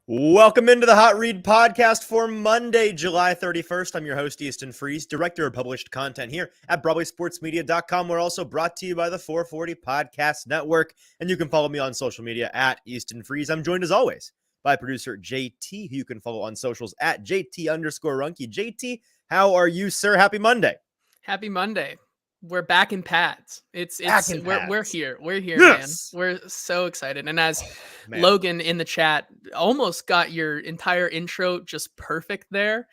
Welcome into the Hot Read podcast for Monday, July 31st. I'm your host, Easton Freeze, director of published content here at BroadwaySportsMedia.com. We're also brought to you by the 440 Podcast Network, and you can follow me on social media at Easton Freeze. I'm joined as always by producer JT, who you can follow on socials at JT_Runke. JT, how are you, sir? Happy Monday. Happy Monday. We're back in pads. We're here. We're here, Yes. man. We're so excited. And as Man. Logan in the chat almost got your entire intro just perfect there,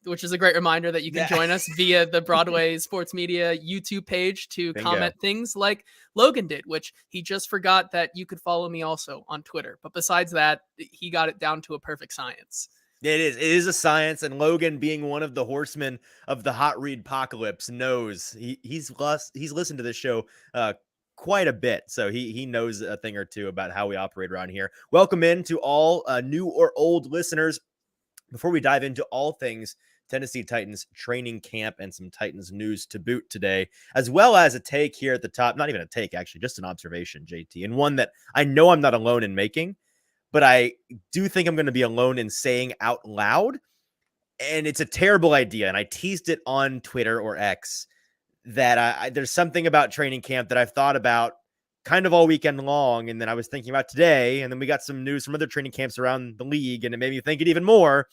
which is a great reminder that you can join us via the Broadway Sports Media YouTube page to comment things like Logan did, which he just forgot that you could follow me also on Twitter. But besides that, he got it down to a perfect science. It is a science, and Logan, being one of the horsemen of the Hot Read apocalypse, knows he's listened to this show quite a bit, so he knows a thing or two about how we operate around here. Welcome in to all new or old listeners. Before we dive into all things Tennessee Titans training camp and some Titans news to boot today, as well as a take here at the top, not even a take, actually, just an observation, JT, and one that I know I'm not alone in making, but I do think I'm going to be alone in saying out loud, and it's a terrible idea. And I teased it on Twitter or X that there's something about training camp that I've thought about kind of all weekend long, and then I was thinking about today, and then we got some news from other training camps around the league, and it made me think it even more.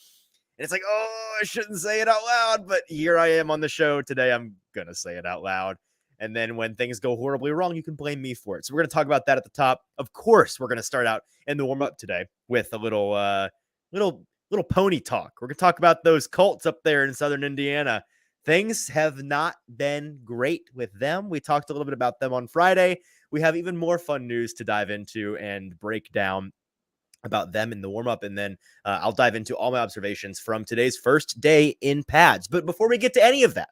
And it's like, oh, I shouldn't say it out loud, but here I am on the show today. I'm going to say it out loud. And then when things go horribly wrong, you can blame me for it. So we're going to talk about that at the top. Of course, we're going to start out in the warm-up today with a little pony talk. We're going to talk about those Colts up there in Southern Indiana. Things have not been great with them. We talked a little bit about them on Friday. We have even more fun news to dive into and break down about them in the warm-up. And then I'll dive into all my observations from today's first day in pads. But before we get to any of that,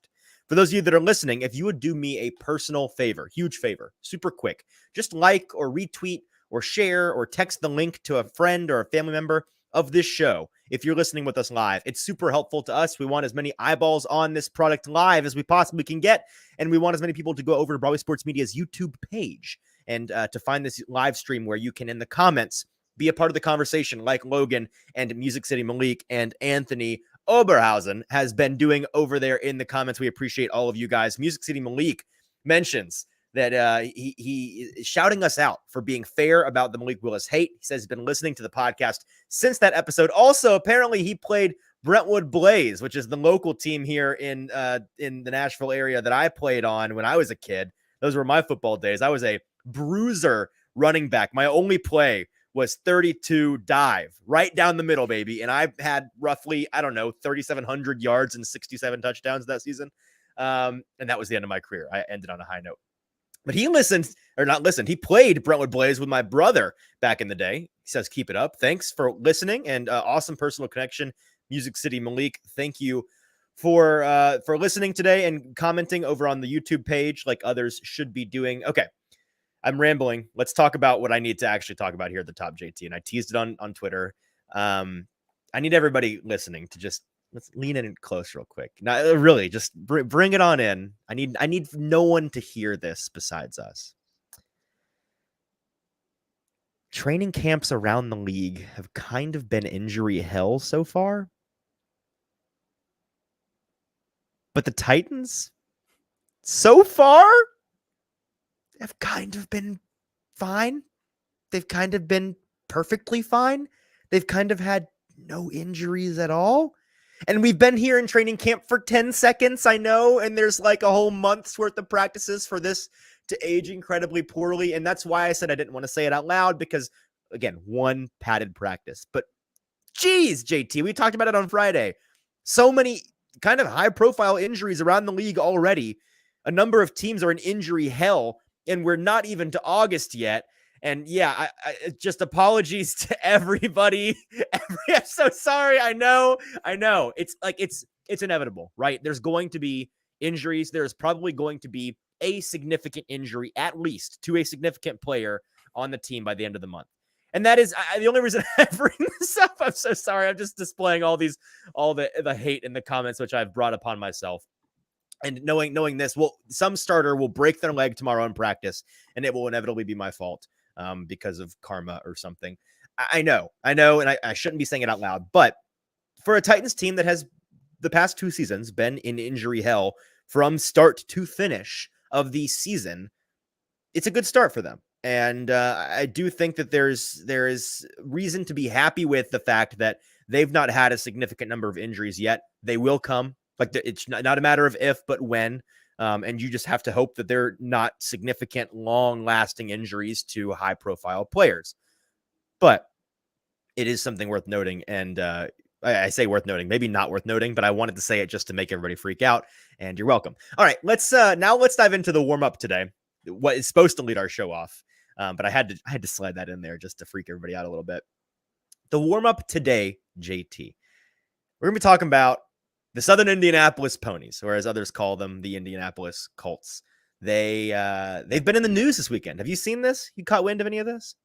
for those of you that are listening, if you would do me a personal favor, huge favor, super quick, just like or retweet or share or text the link to a friend or a family member of this show. If you're listening with us live, it's super helpful to us. We want as many eyeballs on this product live as we possibly can get. And we want as many people to go over to Broadway Sports Media's YouTube page and to find this live stream where you can, in the comments, be a part of the conversation like Logan and Music City Malik and Anthony Oberhausen has been doing over there in the comments. We appreciate all of you guys. Music City Malik mentions that he is shouting us out for being fair about the Malik Willis hate. He says he's been listening to the podcast since that episode. Also, apparently he played Brentwood Blaze, which is the local team here in the Nashville area that I played on when I was a kid. Those were my football days. I was a bruiser running back. My only play was 32 dive right down the middle, baby. And I had roughly, 3,700 yards and 67 touchdowns that season. And that was the end of my career. I ended on a high note. But he he played Brentwood Blaze with my brother back in the day. He says, keep it up. Thanks for listening and awesome personal connection. Music City Malik, thank you for listening today and commenting over on the YouTube page like others should be doing. Okay. I'm rambling. Let's talk about what I need to actually talk about here at the top, JT. And I teased it on Twitter. I need everybody listening to let's lean in close real quick. Now, really, just bring it on in. I need no one to hear this besides us. Training camps around the league have kind of been injury hell so far. But the Titans, so far, have kind of been fine. They've kind of been perfectly fine. They've kind of had no injuries at all. And we've been here in training camp for 10 seconds, I know, and there's like a whole month's worth of practices for this to age incredibly poorly. And that's why I said I didn't want to say it out loud because, again, one padded practice. But geez, JT, we talked about it on Friday. So many kind of high-profile injuries around the league already. A number of teams are in injury hell, and we're not even to August yet. And yeah, I just apologies to everybody. I'm so sorry. I know. It's inevitable, right? There's going to be injuries. There's probably going to be a significant injury, at least to a significant player on the team by the end of the month. And that is the only reason I bring this up. I'm so sorry. I'm just displaying all the hate in the comments, which I've brought upon myself. And knowing this, some starter will break their leg tomorrow in practice, and it will inevitably be my fault because of karma or something. I know, and I shouldn't be saying it out loud, but for a Titans team that has the past 2 seasons been in injury hell from start to finish of the season, it's a good start for them. And I do think that there is reason to be happy with the fact that they've not had a significant number of injuries yet. They will come. Like it's not a matter of if, but when. And you just have to hope that they're not significant, long-lasting injuries to high-profile players. But it is something worth noting. And I say worth noting, maybe not worth noting, but I wanted to say it just to make everybody freak out. And you're welcome. All right, let's dive into the warm-up today. What is supposed to lead our show off. But I had to slide that in there just to freak everybody out a little bit. The warm-up today, JT. We're going to be talking about the Southern Indianapolis Ponies, or as others call them, the Indianapolis Colts. They've been in the news this weekend. Have you seen this? You caught wind of any of this?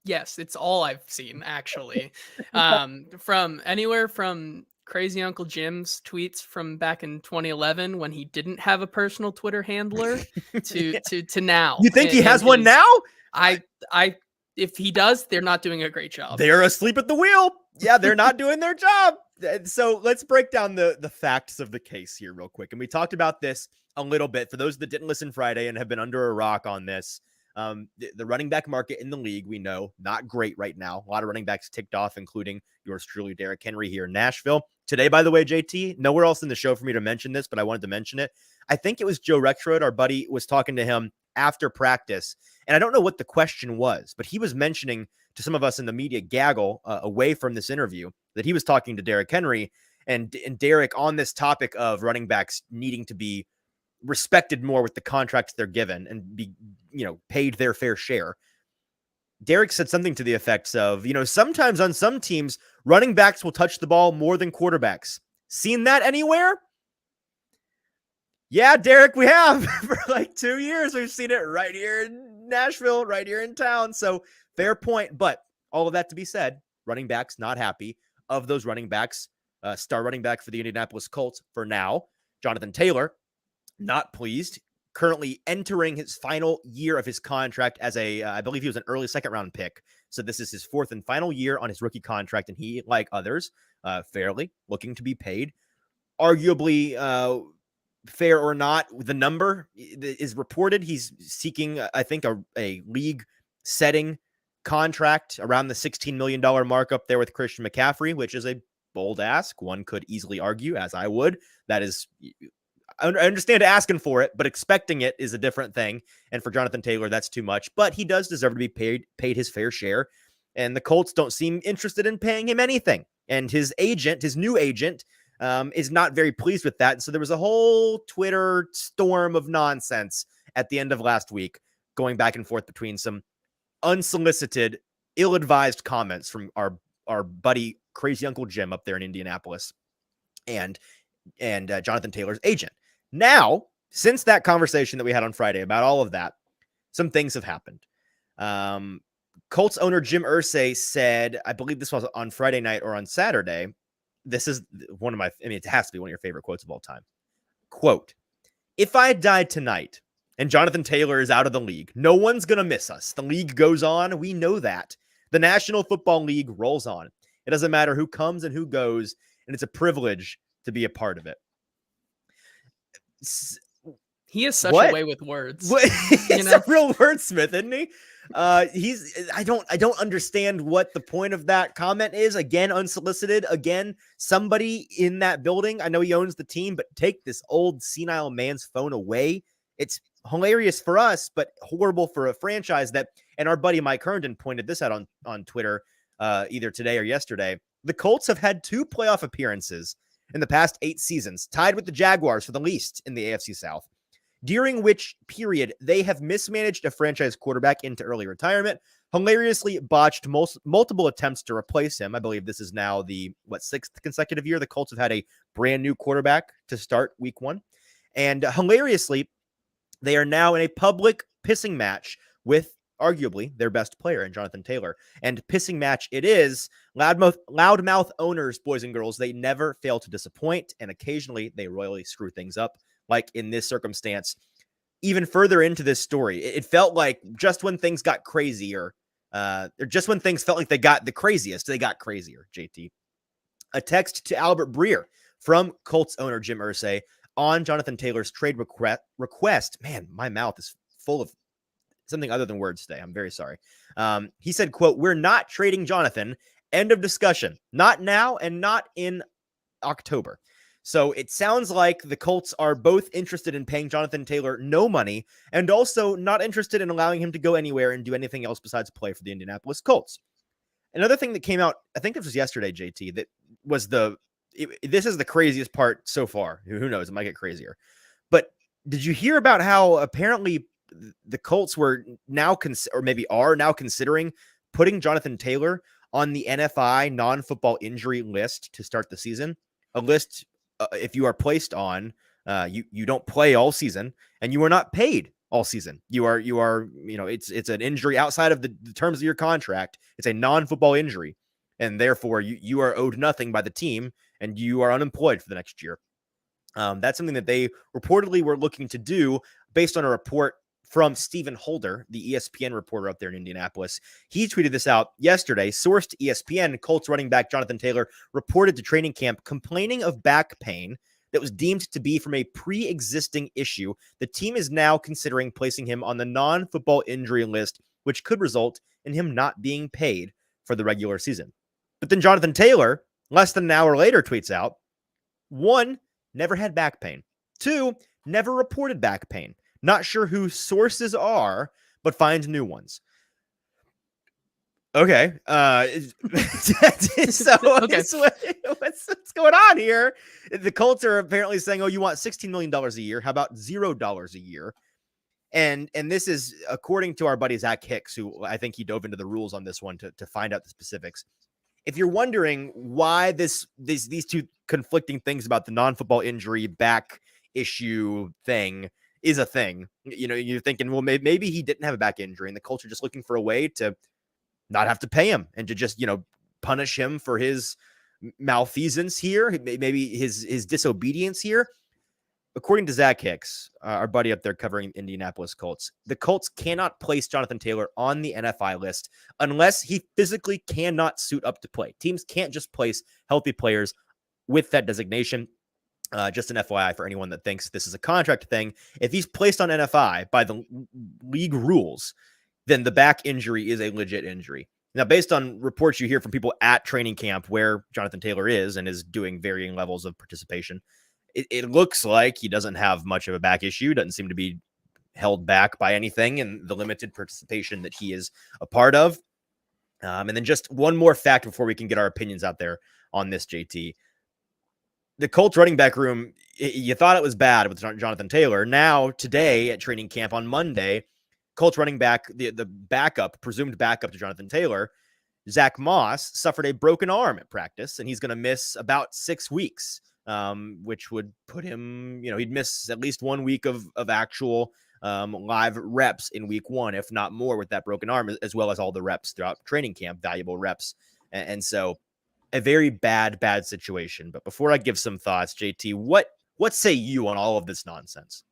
Yes, it's all I've seen actually. From anywhere from Crazy Uncle Jim's tweets from back in 2011 when he didn't have a personal Twitter handler to now. You think he has one now? I if he does, they're not doing a great job. They're asleep at the wheel. Yeah, they're not doing their job. So let's break down the facts of the case here real quick. And we talked about this a little bit. For those that didn't listen Friday and have been under a rock on this, the running back market in the league, we know, not great right now. A lot of running backs ticked off, including yours truly, Derrick Henry, here in Nashville. Today, by the way, JT, nowhere else in the show for me to mention this, but I wanted to mention it. I think it was Joe Rexrode, our buddy, was talking to him after practice. And I don't know what the question was, but he was mentioning to some of us in the media gaggle away from this interview that he was talking to Derrick Henry and Derrick on this topic of running backs needing to be respected more with the contracts they're given and be, paid their fair share. Derrick said something to the effects of, sometimes on some teams, running backs will touch the ball more than quarterbacks. Seen that anywhere? Yeah, Derrick, we have. For like 2 years, we've seen it right here in Nashville, right here in town. So fair point. But all of that to be said, running backs not happy. Of those running backs, star running back for the Indianapolis Colts for now, Jonathan Taylor, not pleased. Currently entering his final year of his contract as I believe he was an early second-round pick. So this is his fourth and final year on his rookie contract, and he, like others, fairly looking to be paid. Arguably, fair or not, the number is reported. He's seeking, I think, a league-setting contract around the $16 million mark up there with Christian McCaffrey, which is a bold ask. One could easily argue, as I would, that is... I understand asking for it, but expecting it is a different thing. And for Jonathan Taylor, that's too much. But he does deserve to be paid his fair share. And the Colts don't seem interested in paying him anything. And his new agent, is not very pleased with that. And so there was a whole Twitter storm of nonsense at the end of last week, going back and forth between some unsolicited, ill-advised comments from our buddy Crazy Uncle Jim up there in Indianapolis and Jonathan Taylor's agent. Now, since that conversation that we had on Friday about all of that, some things have happened. Colts owner Jim Irsay said, I believe this was on Friday night or on Saturday. This is it has to be one of your favorite quotes of all time. Quote, "If I died tonight and Jonathan Taylor is out of the league, no one's going to miss us. The league goes on. We know that. The National Football League rolls on. It doesn't matter who comes and who goes, and it's a privilege to be a part of it." He has such a way with words. He's a real wordsmith, isn't he? I don't understand what the point of that comment is. Again, unsolicited. Again, somebody in that building. I know he owns the team, but take this old senile man's phone away. It's hilarious for us, but horrible for a franchise that, and our buddy Mike Herndon pointed this out on Twitter either today or yesterday. The Colts have had 2 playoff appearances in the past 8 seasons, tied with the Jaguars for the least in the AFC South, during which period they have mismanaged a franchise quarterback into early retirement, hilariously botched multiple attempts to replace him. I believe this is now the 6th consecutive year the Colts have had a brand new quarterback to start week 1. And hilariously, they are now in a public pissing match with arguably their best player in Jonathan Taylor. And pissing match it is. Loudmouth owners, boys and girls, they never fail to disappoint, and occasionally they royally screw things up, like in this circumstance. Even further into this story, it felt like just when things got crazier, or just when things felt like they got the craziest, they got crazier, JT. A text to Albert Breer from Colts owner Jim Irsay on Jonathan Taylor's trade request. Man, my mouth is full of something other than words today. I'm very sorry. He said, quote, "We're not trading Jonathan. End of discussion. Not now and not in October." So it sounds like the Colts are both interested in paying Jonathan Taylor no money and also not interested in allowing him to go anywhere and do anything else besides play for the Indianapolis Colts. Another thing that came out, I think this was yesterday, JT, that was this is the craziest part so far. Who knows? It might get crazier. But did you hear about how apparently the Colts were now, or maybe are now considering putting Jonathan Taylor on the NFI non-football injury list to start the season? A list, if you are placed on, you don't play all season and you are not paid all season. You are, it's an injury outside of the terms of your contract. It's a non-football injury, and therefore you are owed nothing by the team and you are unemployed for the next year. That's something that they reportedly were looking to do based on a report from Stephen Holder, the ESPN reporter up there in Indianapolis. He tweeted this out yesterday. Sourced to ESPN, Colts running back Jonathan Taylor reported to training camp complaining of back pain that was deemed to be from a pre-existing issue. The team is now considering placing him on the non-football injury list, which could result in him not being paid for the regular season. But then Jonathan Taylor, less than an hour later, tweets out, 1, never had back pain. 2, never reported back pain. Not sure who sources are, but find new ones. Okay. So okay. What's going on here? The Colts are apparently saying, "Oh, you want $16 million a year? How about $0 a year?" And this is according to our buddy Zach Hicks, who I think he dove into the rules on this one to find out the specifics. If you're wondering why these two conflicting things about the non-football injury back issue thing is a thing, you're thinking, well, maybe he didn't have a back injury and the Colts are just looking for a way to not have to pay him and to just, punish him for his malfeasance here, maybe his disobedience here. According to Zach Hicks, our buddy up there covering Indianapolis Colts, the Colts cannot place Jonathan Taylor on the NFI list unless he physically cannot suit up to play. Teams can't just place healthy players with that designation. Just an FYI for anyone that thinks this is a contract thing. If he's placed on NFI by the league rules, then the back injury is a legit injury. Now, based on reports you hear from people at training camp where Jonathan Taylor is and is doing varying levels of participation, it looks like he doesn't have much of a back issue, doesn't seem to be held back by anything in the limited participation that he is a part of. And then just one more fact before we can get our opinions out there on this, JT. The Colts running back room, you thought it was bad with Jonathan Taylor. Now, today at training camp on Monday, Colts running back, the backup, presumed backup to Jonathan Taylor, Zach Moss, suffered a broken arm at practice, and he's going to miss about 6 weeks, which would put him, he'd miss at least 1 week of actual live reps in week 1, if not more, with that broken arm, as well as all the reps throughout training camp, valuable reps. And so a very bad situation. But before I give some thoughts, JT, what say you on all of this nonsense?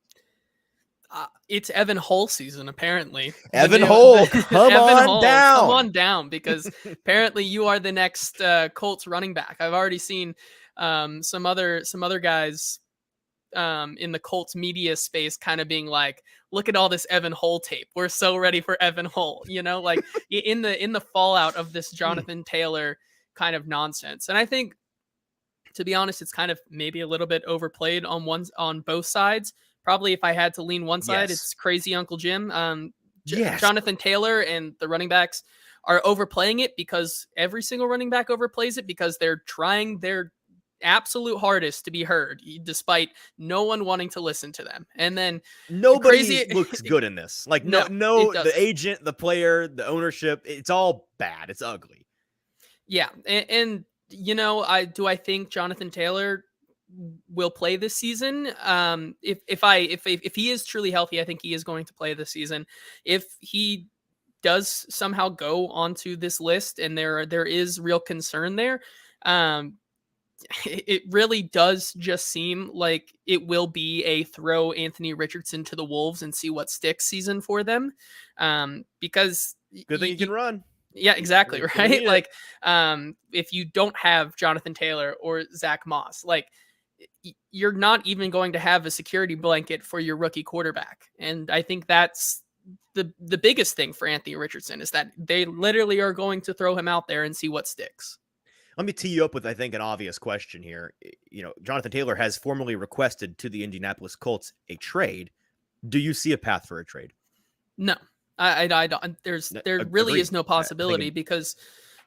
It's Evan Hull season, apparently. Evan Hull, come on down, because apparently you are the next Colts running back. I've already seen some other guys in the Colts media space kind of being like, look at all this Evan Hull tape. We're so ready for Evan Hull, like in the fallout of this Jonathan Taylor kind of nonsense. And I think, to be honest, it's kind of maybe a little bit overplayed on both sides. Probably if I had to lean one side, It's crazy Uncle Jim. Jonathan Taylor and the running backs are overplaying it because every single running back overplays it because they're trying their absolute hardest to be heard, despite no one wanting to listen to them. And then nobody looks good in this. Like no, the agent, the player, the ownership, it's all bad. It's ugly. Yeah, and I think Jonathan Taylor will play this season. If he is truly healthy, I think he is going to play this season. If he does somehow go onto this list and there is real concern there, it really does just seem like it will be a throw Anthony Richardson to the Wolves and see what sticks season for them. Because good thing you can run. Yeah, exactly, Gonna right? need it. Like, if you don't have Jonathan Taylor or Zach Moss, like, you're not even going to have a security blanket for your rookie quarterback. And I think that's the biggest thing for Anthony Richardson is that they literally are going to throw him out there and see what sticks. Let me tee you up with, I think, an obvious question here. Jonathan Taylor has formally requested to the Indianapolis Colts a trade. Do you see a path for a trade? No, I don't. There really Agreed. is no I possibility think because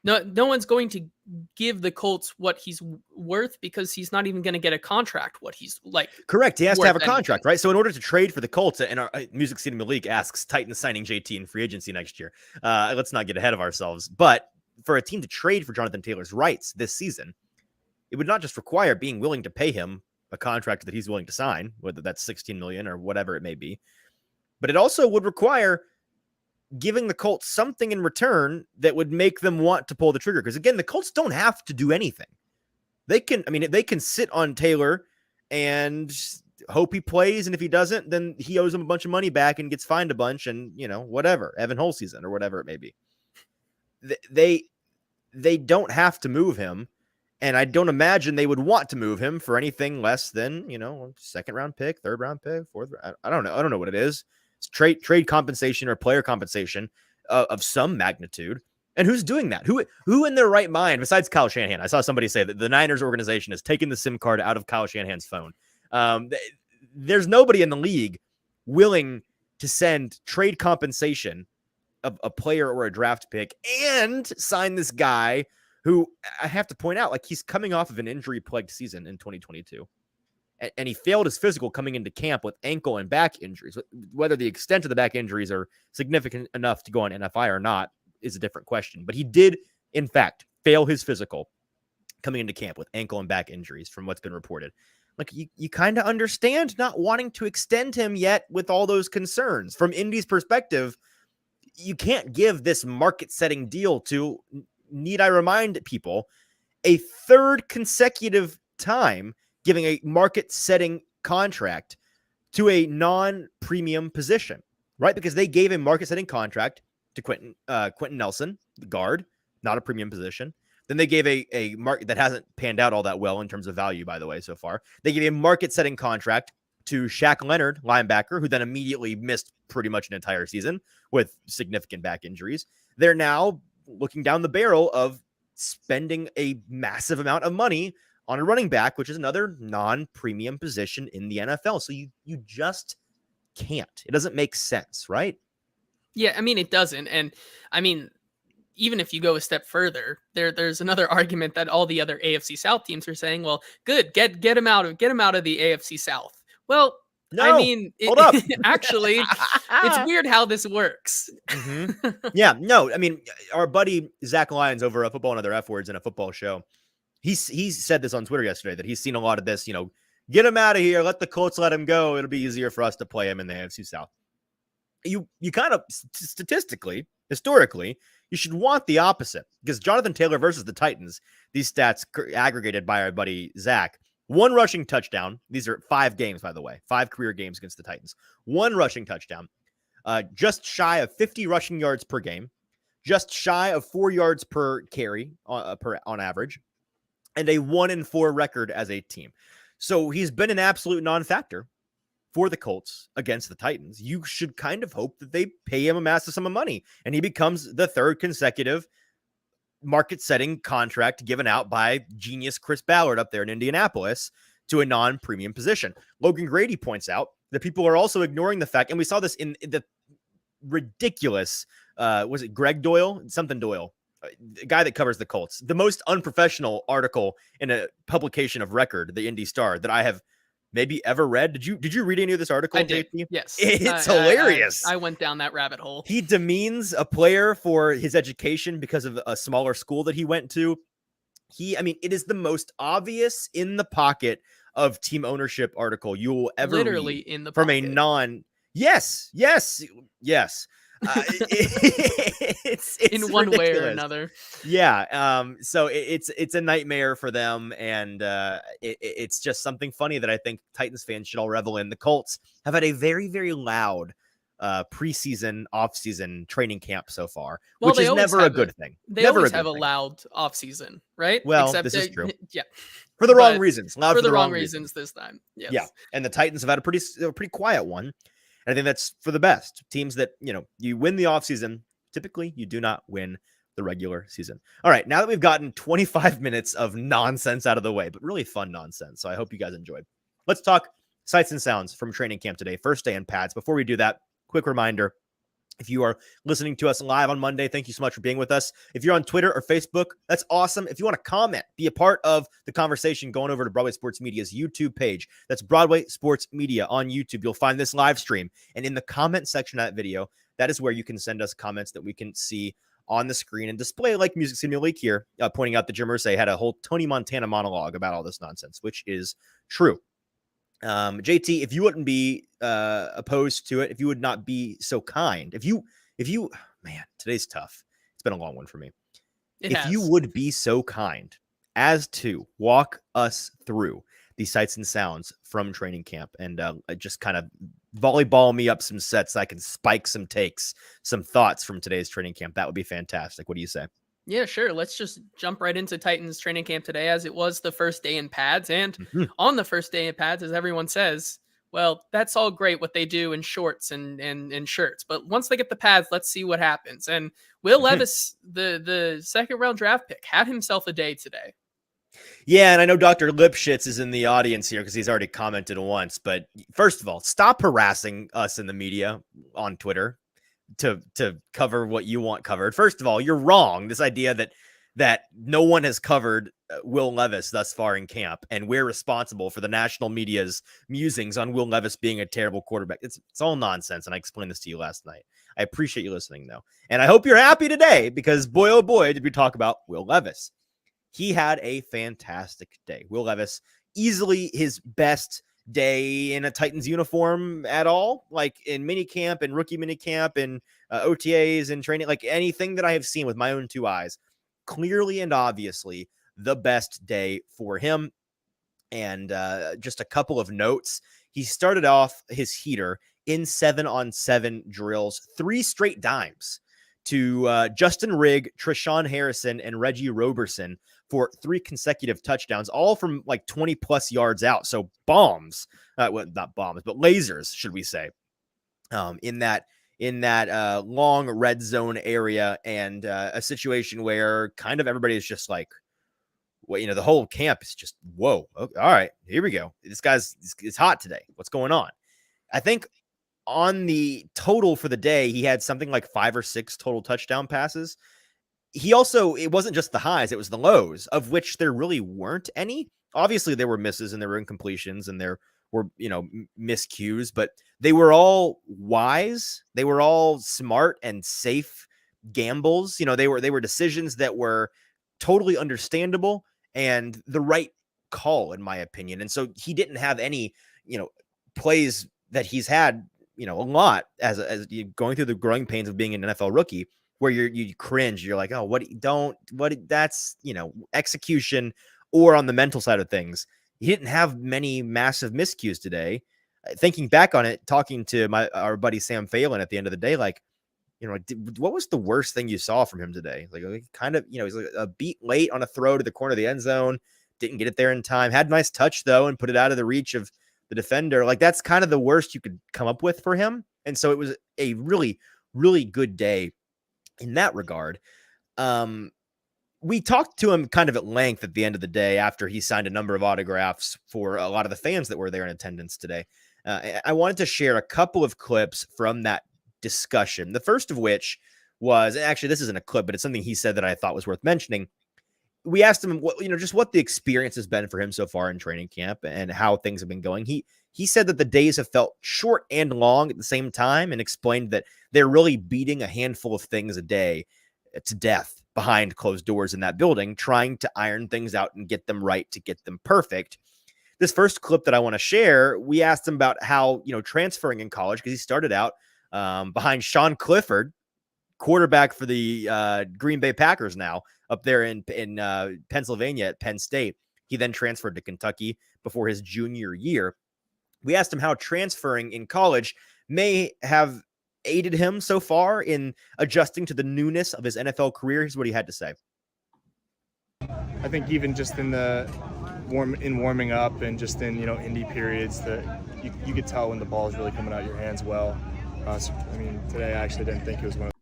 no one's going to give the Colts what he's worth because he's not even going to get a contract what he's like correct. He has to have worth a anything. contract, right? So in order to trade for the Colts, and our Music City Malik asks Titans signing JT in free agency next year. Let's not get ahead of ourselves. But for a team to trade for Jonathan Taylor's rights this season, it would not just require being willing to pay him a contract that he's willing to sign, whether that's 16 million or whatever it may be, but it also would require giving the Colts something in return that would make them want to pull the trigger. Because again, the Colts don't have to do anything. They can sit on Taylor and hope he plays, and if he doesn't, then he owes them a bunch of money back and gets fined a bunch, and whatever, Evan Hull season or whatever it may be. They don't have to move him, and I don't imagine they would want to move him for anything less than second round pick, third round pick, fourth. I don't know. I don't know what it is. It's trade compensation or player compensation of some magnitude. And who's doing that? Who in their right mind, besides Kyle Shanahan? I saw somebody say that the Niners organization has taken the SIM card out of Kyle Shanahan's phone. There's nobody in the league willing to send trade compensation of a player or a draft pick and sign this guy who I have to point out, like, he's coming off of an injury-plagued season in 2022. And he failed his physical coming into camp with ankle and back injuries. Whether the extent of the back injuries are significant enough to go on NFI or not is a different question. But he did, in fact, fail his physical coming into camp with ankle and back injuries from what's been reported. Like, you kind of understand not wanting to extend him yet with all those concerns. From Indy's perspective, you can't give this market-setting deal to, need I remind people, a third consecutive time giving a market-setting contract to a non-premium position, right? Because they gave a market-setting contract to Quentin Nelson, the guard, not a premium position. Then they gave a market that hasn't panned out all that well in terms of value, by the way, so far. They gave a market-setting contract to Shaq Leonard, linebacker, who then immediately missed pretty much an entire season with significant back injuries. They're now looking down the barrel of spending a massive amount of money on a running back, which is another non-premium position in the NFL. So you just can't. It doesn't make sense, right? Yeah, I mean, it doesn't. And I mean, even if you go a step further, there's another argument that all the other AFC South teams are saying, well, good, get him out of the AFC South. Well, I No, mean, hold up. actually, it's weird how this works. Mm-hmm. Yeah, no, I mean, our buddy Zach Lyons over at Football and Other F Words in a football show, he said this on Twitter yesterday that he's seen a lot of this, get him out of here, let the Colts let him go. It'll be easier for us to play him in the AFC South. You kind of statistically, historically, you should want the opposite, because Jonathan Taylor versus the Titans, these stats aggregated by our buddy Zach, 1 rushing touchdown. These are 5 games, by the way, 5 career games against the Titans. 1 rushing touchdown, just shy of 50 rushing yards per game, just shy of 4 yards per carry on average, and a 1-4 record as a team. So he's been an absolute non-factor for the Colts against the Titans. You should kind of hope that they pay him a massive sum of money, and he becomes the 3rd consecutive market-setting contract given out by genius Chris Ballard up there in Indianapolis to a non-premium position. Logan Grady points out that people are also ignoring the fact, and we saw this in the ridiculous, was it Greg Doyle? Something Doyle. The guy that covers the Colts, the most unprofessional article in a publication of record, the Indy Star, that I have maybe ever read. Did you read any of this article? I did. JT? Yes. It's hilarious. I went down that rabbit hole. He demeans a player for his education because of a smaller school that he went to. It is the most obvious in the pocket of team ownership article you will ever literally read in the from pocket. a non. Yes. It's in one ridiculous. way or another. Yeah. So it's a nightmare for them, and it's just something funny that I think Titans fans should all revel in. The Colts have had a very, very loud preseason, off-season training camp so far, Well, which they is always never a have it. good thing. They Never a always have good a thing. loud off season, right? Well, Except this is true. yeah, For the wrong but reasons. Loud for for the the wrong wrong reasons reasons. this time. Yeah, Yes. and the Titans have had a pretty quiet one. And I think that's for the best. Teams that, you win the offseason, typically you do not win the regular season. All right, now that we've gotten 25 minutes of nonsense out of the way, but really fun nonsense, so I hope you guys enjoyed. Let's talk sights and sounds from training camp today, first day in pads. Before we do that, quick reminder, if you are listening to us live on Monday, thank you so much for being with us. If you're on Twitter or Facebook, that's awesome. If you want to comment, be a part of the conversation, going over to Broadway Sports Media's YouTube page. That's Broadway Sports Media on YouTube. You'll find this live stream. And in the comment section of that video, that is where you can send us comments that we can see on the screen and display, like Music Signal League here, pointing out that Jim Irsay had a whole Tony Montana monologue about all this nonsense, which is true. JT, if you wouldn't be opposed to it, if you would not be so kind, if you, man, today's tough. It's been a long one for me. If you would be so kind as to walk us through the sights and sounds from training camp and just kind of volleyball me up some sets so I can spike some takes, some thoughts from today's training camp, that would be fantastic. What do you say? Yeah, sure. Let's just jump right into Titans training camp today, as it was the first day in pads. And on the first day in pads, as everyone says, well, that's all great what they do in shorts and shirts. But once they get the pads, let's see what happens. And Will Levis, the second round draft pick, had himself a day today. Yeah, and I know Dr. Lipschitz is in the audience here because he's already commented once. But first of all, stop harassing us in the media on Twitter to cover what you want covered. First of all, you're wrong. This idea that no one has covered Will Levis thus far in camp, and we're responsible for the national media's musings on Will Levis being a terrible quarterback. It's all nonsense, and I explained this to you last night. I appreciate you listening, though. And I hope you're happy today because, boy, oh boy, did we talk about Will Levis. He had a fantastic day. Will Levis, easily his best day in a Titans uniform at all, like in minicamp and rookie minicamp and OTAs and training, like anything that I have seen with my own two eyes. Clearly and obviously the best day for him. And just a couple of notes. He started off his heater in 7-on-7 drills, 3 straight dimes to Justin Rigg, Treshaun Harrison, and Reggie Roberson for 3 consecutive touchdowns, all from like 20 plus yards out. So bombs, well, not bombs, but lasers, should we say, in that long red zone area, and a situation where kind of everybody is just like, well, the whole camp is just, whoa, okay, all right, here we go. This guy's it's hot today. What's going on? I think on the total for the day, he had something like 5 or 6 total touchdown passes. He also, it wasn't just the highs, it was the lows, of which there really weren't any. Obviously, there were misses and there were incompletions and there were, miscues, but they were all wise. They were all smart and safe gambles. They were decisions that were totally understandable and the right call, in my opinion. And so he didn't have any, plays that he's had, a lot as you going through the growing pains of being an NFL rookie, where you cringe. You're like, oh, that's, execution or on the mental side of things. He didn't have many massive miscues today. Thinking back on it, talking to our buddy Sam Phelan at the end of the day, like, what was the worst thing you saw from him today? Like kind of, he's like a beat late on a throw to the corner of the end zone, didn't get it there in time, had nice touch though, and put it out of the reach of the defender. Like that's kind of the worst you could come up with for him. And so it was a really, really good day in that regard. We talked to him kind of at length at the end of the day after he signed a number of autographs for a lot of the fans that were there in attendance today. I wanted to share a couple of clips from that discussion. The first of which was, actually, this isn't a clip, but it's something he said that I thought was worth mentioning. We asked him just what the experience has been for him so far in training camp and how things have been going. He said that the days have felt short and long at the same time, and explained that they're really beating a handful of things a day to death behind closed doors in that building, trying to iron things out and get them right to get them perfect. This first clip that I want to share, we asked him about how, transferring in college, because he started out behind Sean Clifford, quarterback for the Green Bay Packers now, up there in Pennsylvania at Penn State. He then transferred to Kentucky before his junior year. We asked him how transferring in college may have aided him so far in adjusting to the newness of his NFL career. Here's what he had to say. I think even just in the warming up and just in indie periods that you could tell when the ball is really coming out of your hands well. So, I mean, today I actually didn't think it was one of.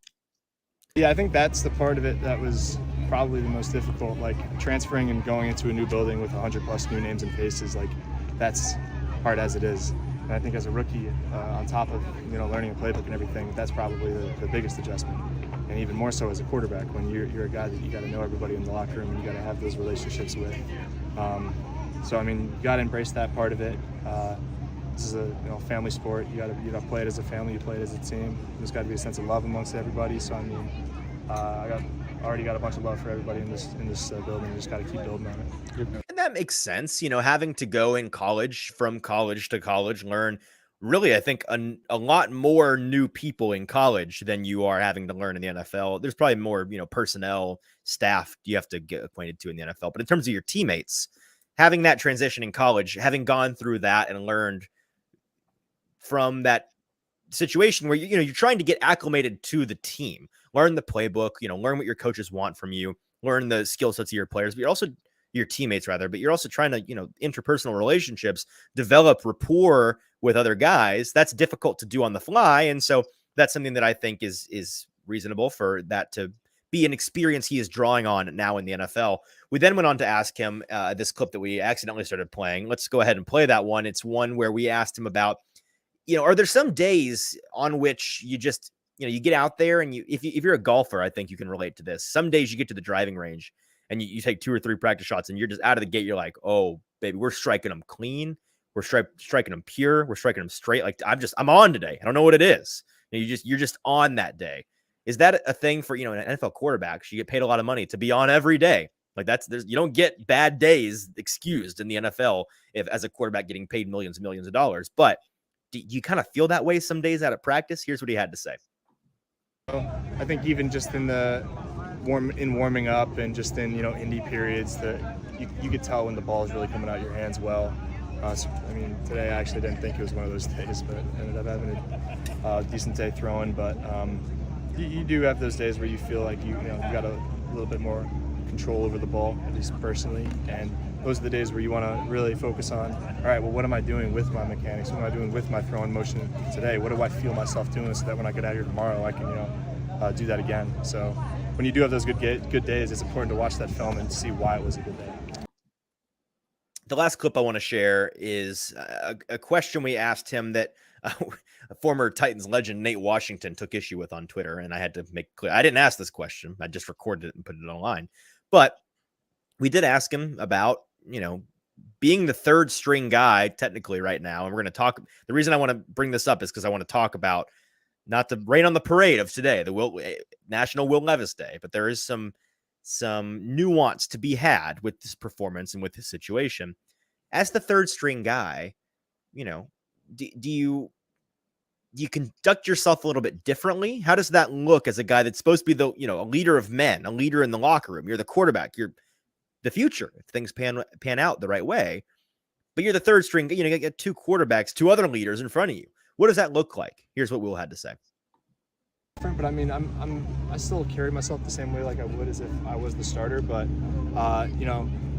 Yeah, I think that's the part of it that was probably the most difficult. Like transferring and going into a new building with 100+ new names and faces, like that's hard as it is. And I think as a rookie, on top of learning a playbook and everything, that's probably the biggest adjustment. And even more so as a quarterback, when you're a guy that you got to know everybody in the locker room and you got to have those relationships with. So I mean, you got to embrace that part of it. This is a family sport. You got to play it as a family. You play it as a team. There's got to be a sense of love amongst everybody. So I mean, already got a bunch of love for everybody in this building. You just got to keep building on it. And that makes sense. Having to go in college, from college to college, learn really, I think, a lot more new people in college than you are having to learn in the NFL. There's probably more, personnel, staff you have to get acquainted to in the NFL. But in terms of your teammates, having that transition in college, having gone through that and learned from that situation where you're trying to get acclimated to the team, learn the playbook, learn what your coaches want from you, learn the skill sets of your players, but you're also your teammates rather, but you're also trying to, interpersonal relationships, develop rapport with other guys. That's difficult to do on the fly. And so that's something that I think is reasonable for that to be an experience he is drawing on now in the NFL. We then went on to ask him this clip that we accidentally started playing. Let's go ahead and play that one. It's one where we asked him about, are there some days on which you just, you get out there and if you're a golfer, I think you can relate to this. Some days you get to the driving range and you take 2 or 3 practice shots and you're just out of the gate. You're like, oh, baby, we're striking them clean. We're striking them pure. We're striking them straight. Like I'm on today. I don't know what it is. You're just on that day. Is that a thing for, an NFL quarterbacks? You get paid a lot of money to be on every day. Like you don't get bad days excused in the NFL if as a quarterback getting paid millions and millions of dollars. But do you kind of feel that way some days out of practice? Here's what he had to say. I think even just in the warming up and just in indie periods that you could tell when the ball is really coming out of your hands well. So, I mean, today I actually didn't think it was one of those days, but ended up having a decent day throwing. But you do have those days where you feel like you got a little bit more control over the ball, at least personally. And those are the days where you want to really focus on, all right, well, what am I doing with my mechanics? What am I doing with my throwing motion today? What do I feel myself doing so that when I get out here tomorrow, I can do that again. So when you do have those good days, it's important to watch that film and see why it was a good day. The last clip I want to share is a question we asked him that former Titans legend Nate Washington took issue with on Twitter, and I had to make clear I didn't ask this question. I just recorded it and put it online. But we did ask him about, being the third string guy technically right now. And we're going to talk. The reason I want to bring this up is because I want to talk about not to rain on the parade of today, the National Will Levis Day, but there is some nuance to be had with this performance and with this situation. As the third string guy, do you conduct yourself a little bit differently? How does that look as a guy that's supposed to be a leader of men, a leader in the locker room? You're the quarterback. You're the future if things pan out the right way. But you're the third string. You get 2 quarterbacks, 2 other leaders in front of you. What does that look like? Here's what Will had to say. But I mean, I still carry myself the same way like I would as if I was the starter. But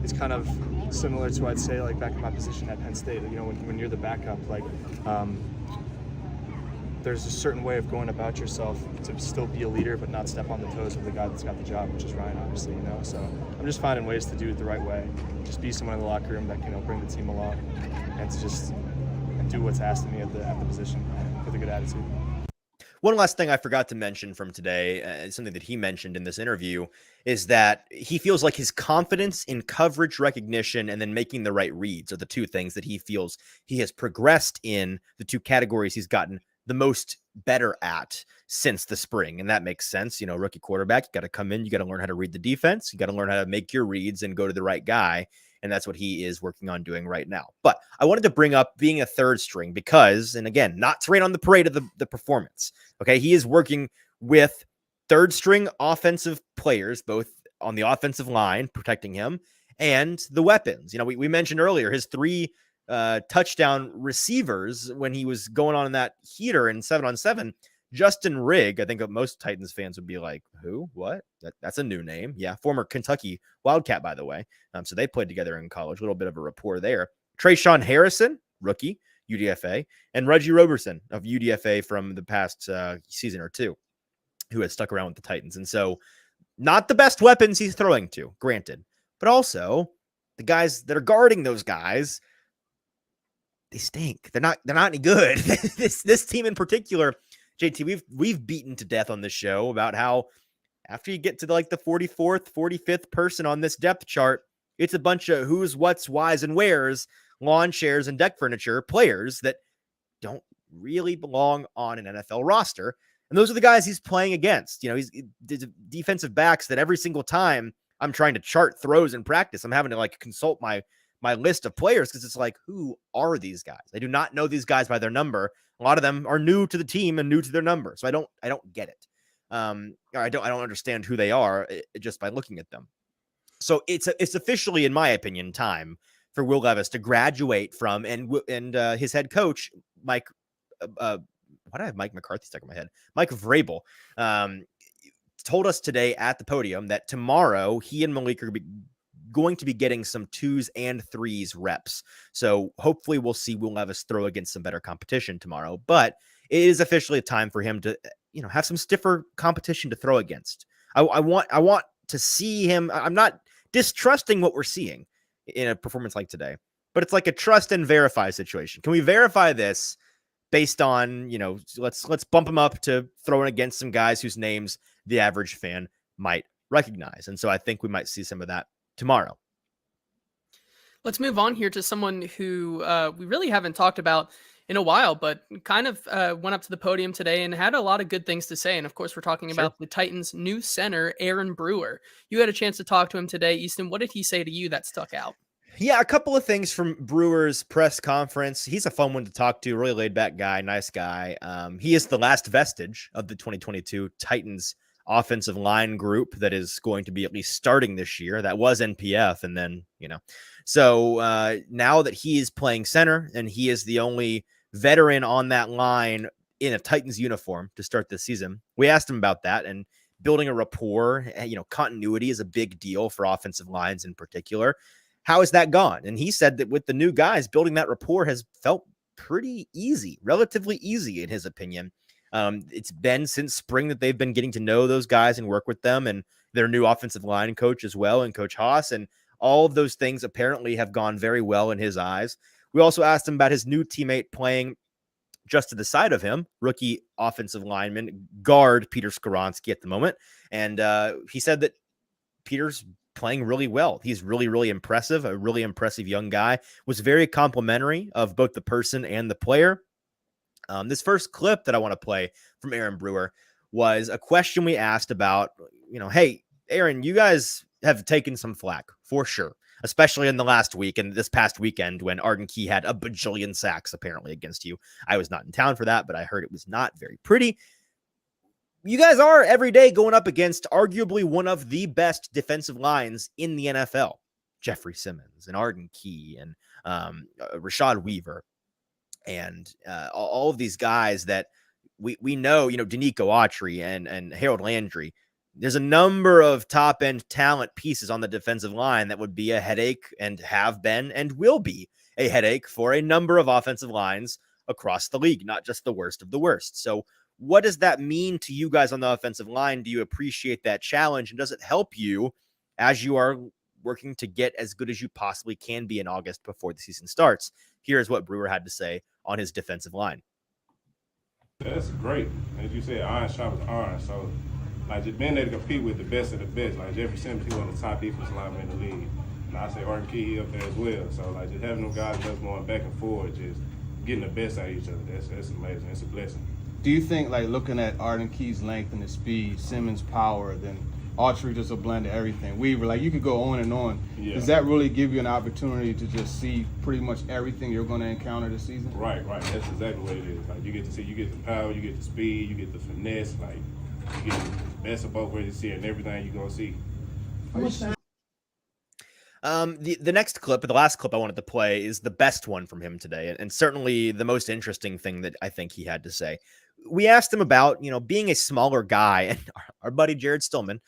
it's kind of similar to I'd say like back in my position at Penn State. When you're the backup, like there's a certain way of going about yourself to still be a leader, but not step on the toes of the guy that's got the job, which is Ryan, obviously. So I'm just finding ways to do it the right way. Just be someone in the locker room that can bring the team along, and to just do what's asked of me at the position with a good attitude. One last thing I forgot to mention from today, something that he mentioned in this interview, is that he feels like his confidence in coverage recognition and then making the right reads are the 2 things that he feels he has progressed in, the 2 categories he's gotten the most better at since the spring. And that makes sense. Rookie quarterback, you got to come in, you got to learn how to read the defense. You got to learn how to make your reads and go to the right guy. And that's what he is working on doing right now. But I wanted to bring up being a third string because, and again, not to rain on the parade of the performance. Okay. He is working with third string offensive players, both on the offensive line, protecting him, and the weapons. We mentioned earlier his 3 touchdown receivers when he was going on in that heater in 7-on-7 Justin Rigg, I think that most Titans fans would be like, who? What? That's a new name. Yeah, former Kentucky Wildcat, by the way. So they played together in college, a little bit of a rapport there. Trayshawn Harrison, rookie, UDFA, and Reggie Roberson of UDFA from the past season or two, who has stuck around with the Titans. And so not the best weapons he's throwing to, granted, but also the guys that are guarding those guys, they stink. They're not any good. This team in particular, JT, we've beaten to death on this show about how after you get to the 44th, 45th person on this depth chart, it's a bunch of who's, what's, whys, and where's, lawn chairs and deck furniture players that don't really belong on an NFL roster. And those are the guys he's playing against. He's defensive backs that every single time I'm trying to chart throws in practice, I'm having to consult my list of players, because it's who are these guys? I do not know these guys by their number. A lot of them are new to the team and new to their number. So I don't get it. I don't understand who they are just by looking at them. So it's officially, in my opinion, time for Will Levis to graduate from and his head coach, Mike, why do I have Mike McCarthy stuck in my head? Mike Vrabel told us today at the podium that tomorrow he and Malik are going to be getting some 2s and 3s reps. So hopefully we'll see Will Levis throw against some better competition tomorrow. But it is officially time for him to have some stiffer competition to throw against. I want to see him. I'm not distrusting what we're seeing in a performance like today, but it's like a trust and verify situation. Can we verify this based on, let's bump him up to throwing against some guys whose names the average fan might recognize. And so I think we might see some of that tomorrow. Let's move on here to someone who we really haven't talked about in a while, but kind of went up to the podium today and had a lot of good things to say. And of course, we're talking about the Titans' new center, Aaron Brewer. You had a chance to talk to him today, Easton. What did he say to you that stuck out? Yeah, a couple of things from Brewer's press conference. He's a fun one to talk to, really laid back guy, nice guy. He is the last vestige of the 2022 Titans offensive line group that is going to be at least starting this year. That was NPF. And then, so now that he is playing center and he is the only veteran on that line in a Titans uniform to start this season, we asked him about that, and building a rapport, continuity is a big deal for offensive lines in particular. How has that gone? And he said that with the new guys, building that rapport has felt pretty easy, relatively easy in his opinion. It's been since spring that they've been getting to know those guys and work with them, and their new offensive line coach as well, and Coach Haas, and all of those things apparently have gone very well in his eyes. We also asked him about his new teammate playing just to the side of him, rookie offensive lineman, guard Peter Skoronski at the moment. And he said that Peter's playing really well. He's really, really impressive, a really impressive young guy, was very complimentary of both the person and the player. This first clip that I want to play from Aaron Brewer was a question we asked about, hey, Aaron, you guys have taken some flack for sure, especially in the last week and this past weekend when Arden Key had a bajillion sacks apparently against you. I was not in town for that, but I heard it was not very pretty. You guys are every day going up against arguably one of the best defensive lines in the NFL, Jeffrey Simmons and Arden Key and Rashad Weaver. And all of these guys that we know, Danico Autry and Harold Landry. There's a number of top-end talent pieces on the defensive line that would be a headache and have been and will be a headache for a number of offensive lines across the league, not just the worst of the worst. So what does that mean to you guys on the offensive line? Do you appreciate that challenge? And does it help you as you are working to get as good as you possibly can be in August before the season starts? Here's what Brewer had to say on his defensive line. That's great. As you said, iron sharpens iron. So, just being able to compete with the best of the best. Like Jeffrey Simmons, he one of the top defensive linemen in the league. And I say Arden Key up there as well. So, just having them guys just going back and forth, just getting the best out of each other, that's amazing. It's a blessing. Do you think, looking at Arden Key's length and his speed, Simmons' power, then Autry just a blend of everything, Weaver, you could go on and on. Yeah. Does that really give you an opportunity to just see pretty much everything you're going to encounter this season? Right. That's exactly what it is. You get the power, you get the speed, you get the finesse, you get the best of both ways you see it and everything you're going to see. The next clip, the last clip I wanted to play is the best one from him today, and certainly the most interesting thing that I think he had to say. we asked him about, being a smaller guy, and our buddy Jared Stillman,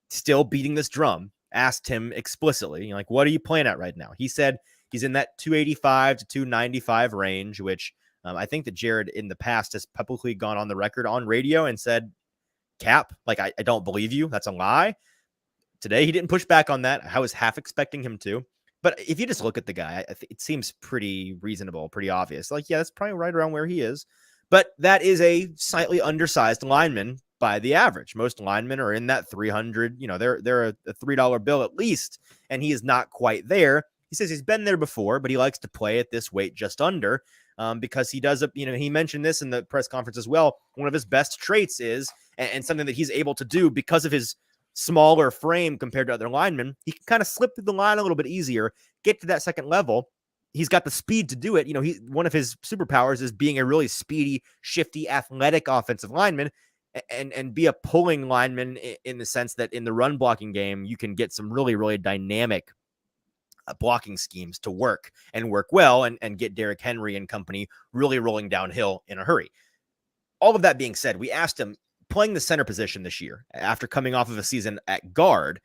still beating this drum, asked him explicitly, like, what are you playing at right now? He said he's in that 285 to 295 range, which I think that Jared in the past has publicly gone on the record on radio and said, Cap, like, I don't believe you. That's a lie. Today, he didn't push back on that. I was half expecting him to. But if you just look at the guy, it seems pretty reasonable, pretty obvious. Like, yeah, that's probably right around where he is. But that is a slightly undersized lineman by the average. Most linemen are in that 300, they're a $3 bill at least, and he is not quite there. He says he's been there before, but he likes to play at this weight just under because he does, he mentioned this in the press conference as well. One of his best traits is, and something that he's able to do because of his smaller frame compared to other linemen, he can kind of slip through the line a little bit easier, get to that second level. He's got the speed to do it. One of his superpowers is being a really speedy, shifty, athletic offensive lineman and be a pulling lineman in the sense that in the run blocking game, you can get some really, really dynamic blocking schemes to work well and get Derrick Henry and company really rolling downhill in a hurry. All of that being said, we asked him, playing the center position this year after coming off of a season at guard,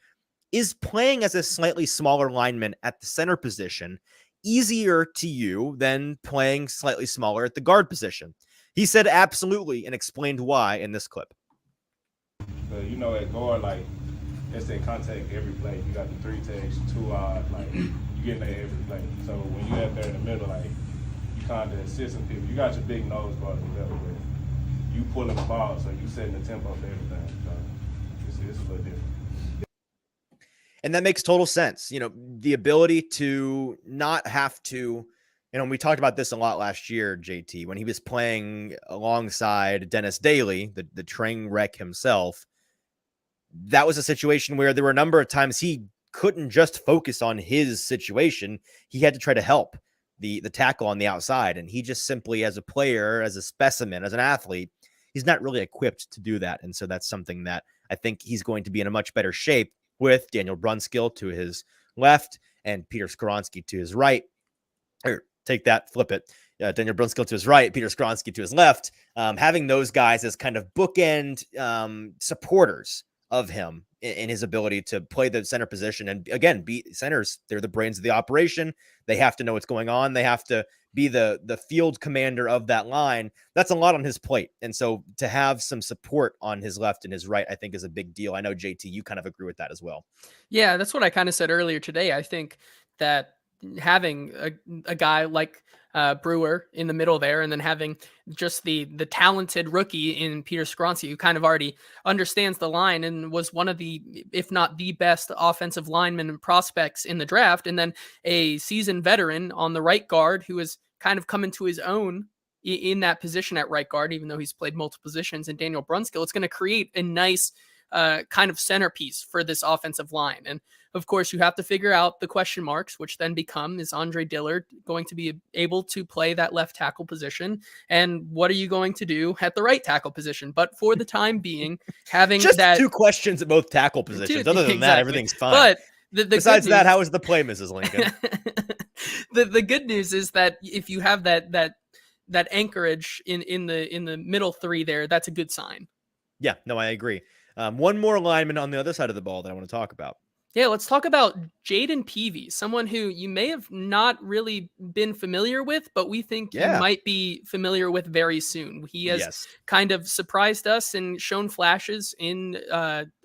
is playing as a slightly smaller lineman at the center position easier to you than playing slightly smaller at the guard position? He said absolutely and explained why in this clip. At guard, like, it's in contact every play. You got the 3 tags, 2 odd, like, you get there every play. So when you have there in the middle, like, you kind of assisting people. You got your big nose guard to develop with. You pulling the ball, so you setting the tempo for everything. So it's a little different. And that makes total sense. The ability to not have to, we talked about this a lot last year, JT, when he was playing alongside Dennis Daly, the train wreck himself. That was a situation where there were a number of times he couldn't just focus on his situation. He had to try to help the tackle on the outside. And he just simply, as a player, as a specimen, as an athlete, he's not really equipped to do that. And so that's something that I think he's going to be in a much better shape with Daniel Brunskill to his left and Peter Skoronski to his right. Or take that, flip it. Daniel Brunskill to his right, Peter Skoronski to his left. Having those guys as kind of bookend supporters of him in his ability to play the center position. And again, centers, they're the brains of the operation. They have to know what's going on. They have to be the field commander of that line. That's a lot on his plate. And so to have some support on his left and his right, I think is a big deal. I know, JT, you kind of agree with that as well. Yeah, that's what I kind of said earlier today. I think that having a guy like Brewer in the middle there, and then having just the talented rookie in Peter Skoronski, who kind of already understands the line and was one of the, if not the best offensive linemen and prospects in the draft, and then a seasoned veteran on the right guard who has kind of come into his own in that position at right guard, even though he's played multiple positions, and Daniel Brunskill, it's going to create a nice kind of centerpiece for this offensive line. And of course, you have to figure out the question marks, which then become, is Andre Dillard going to be able to play that left tackle position? And what are you going to do at the right tackle position? But for the time being, having just that 2 questions at both tackle positions. Other than that, everything's fine. But besides that, how was the play, Mrs. Lincoln? the good news is that if you have that anchorage in the middle 3 there, that's a good sign. Yeah, no, I agree. One more lineman on the other side of the ball that I want to talk about. Yeah, let's talk about Jaden Peavy, someone who you may have not really been familiar with, but we think you might be familiar with very soon. He has kind of surprised us and shown flashes in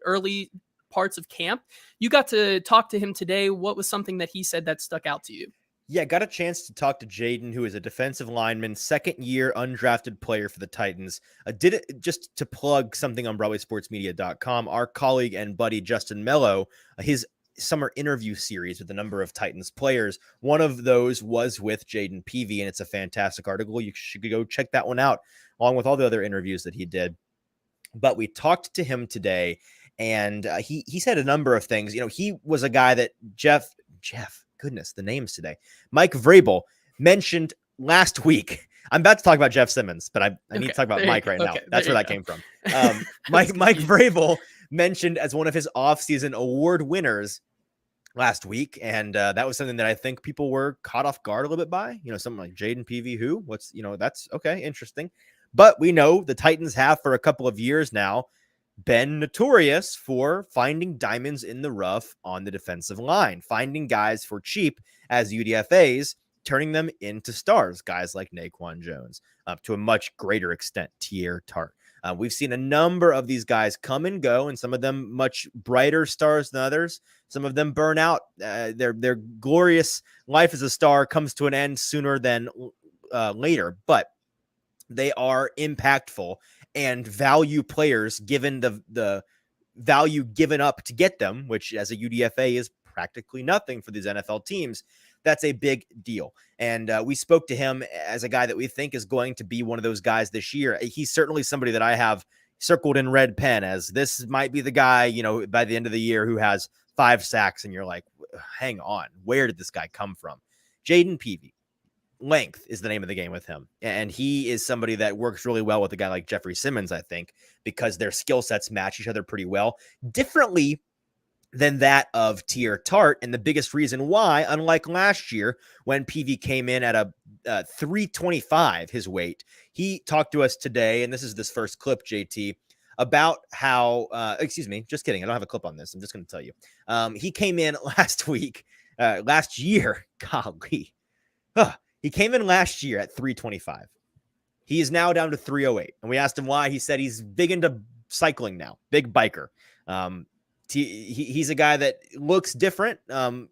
early parts of camp. You got to talk to him today. What was something that he said that stuck out to you? Yeah, got a chance to talk to Jaden, who is a defensive lineman, second-year undrafted player for the Titans. Did it just to plug something on BroadwaySportsMedia.com. Our colleague and buddy Justin Mello, his summer interview series with a number of Titans players. One of those was with Jaden Peavy, and it's a fantastic article. You should go check that one out, along with all the other interviews that he did. But we talked to him today, and he said a number of things. He was a guy that Jeff. Goodness, the names today. Mike Vrabel mentioned last week. I'm about to talk about Jeff Simmons, but I need to talk about Mike right now. That's where that came from. Mike Vrabel mentioned as one of his offseason award winners last week, and that was something that I think people were caught off guard a little bit by. Something like Jaden Peavy, that's okay, interesting. But we know the Titans have for a couple of years now been notorious for finding diamonds in the rough on the defensive line, finding guys for cheap as UDFAs, turning them into stars, guys like Naquan Jones, to a much greater extent, Tier Tart. We've seen a number of these guys come and go, and some of them much brighter stars than others. Some of them burn out. Their glorious life as a star comes to an end sooner than later, but they are impactful and value players given the value given up to get them, which as a UDFA is practically nothing for these NFL teams. That's a big deal. And we spoke to him as a guy that we think is going to be one of those guys this year. He's certainly somebody that I have circled in red pen as this might be the guy, by the end of the year who has 5 sacks. And you're like, hang on, where did this guy come from? Jaden Peavy. Length is the name of the game with him. And he is somebody that works really well with a guy like Jeffrey Simmons, I think, because their skill sets match each other pretty well. Differently than that of Tier Tart. And the biggest reason why, unlike last year when PV came in at a 325, his weight, he talked to us today, and this is this first clip, JT, about how, just kidding. I don't have a clip on this. I'm just going to tell you. He came in last year, golly. He came in last year at 325. He is now down to 308. And we asked him why. He said he's big into cycling now, big biker. He's a guy that looks different. Him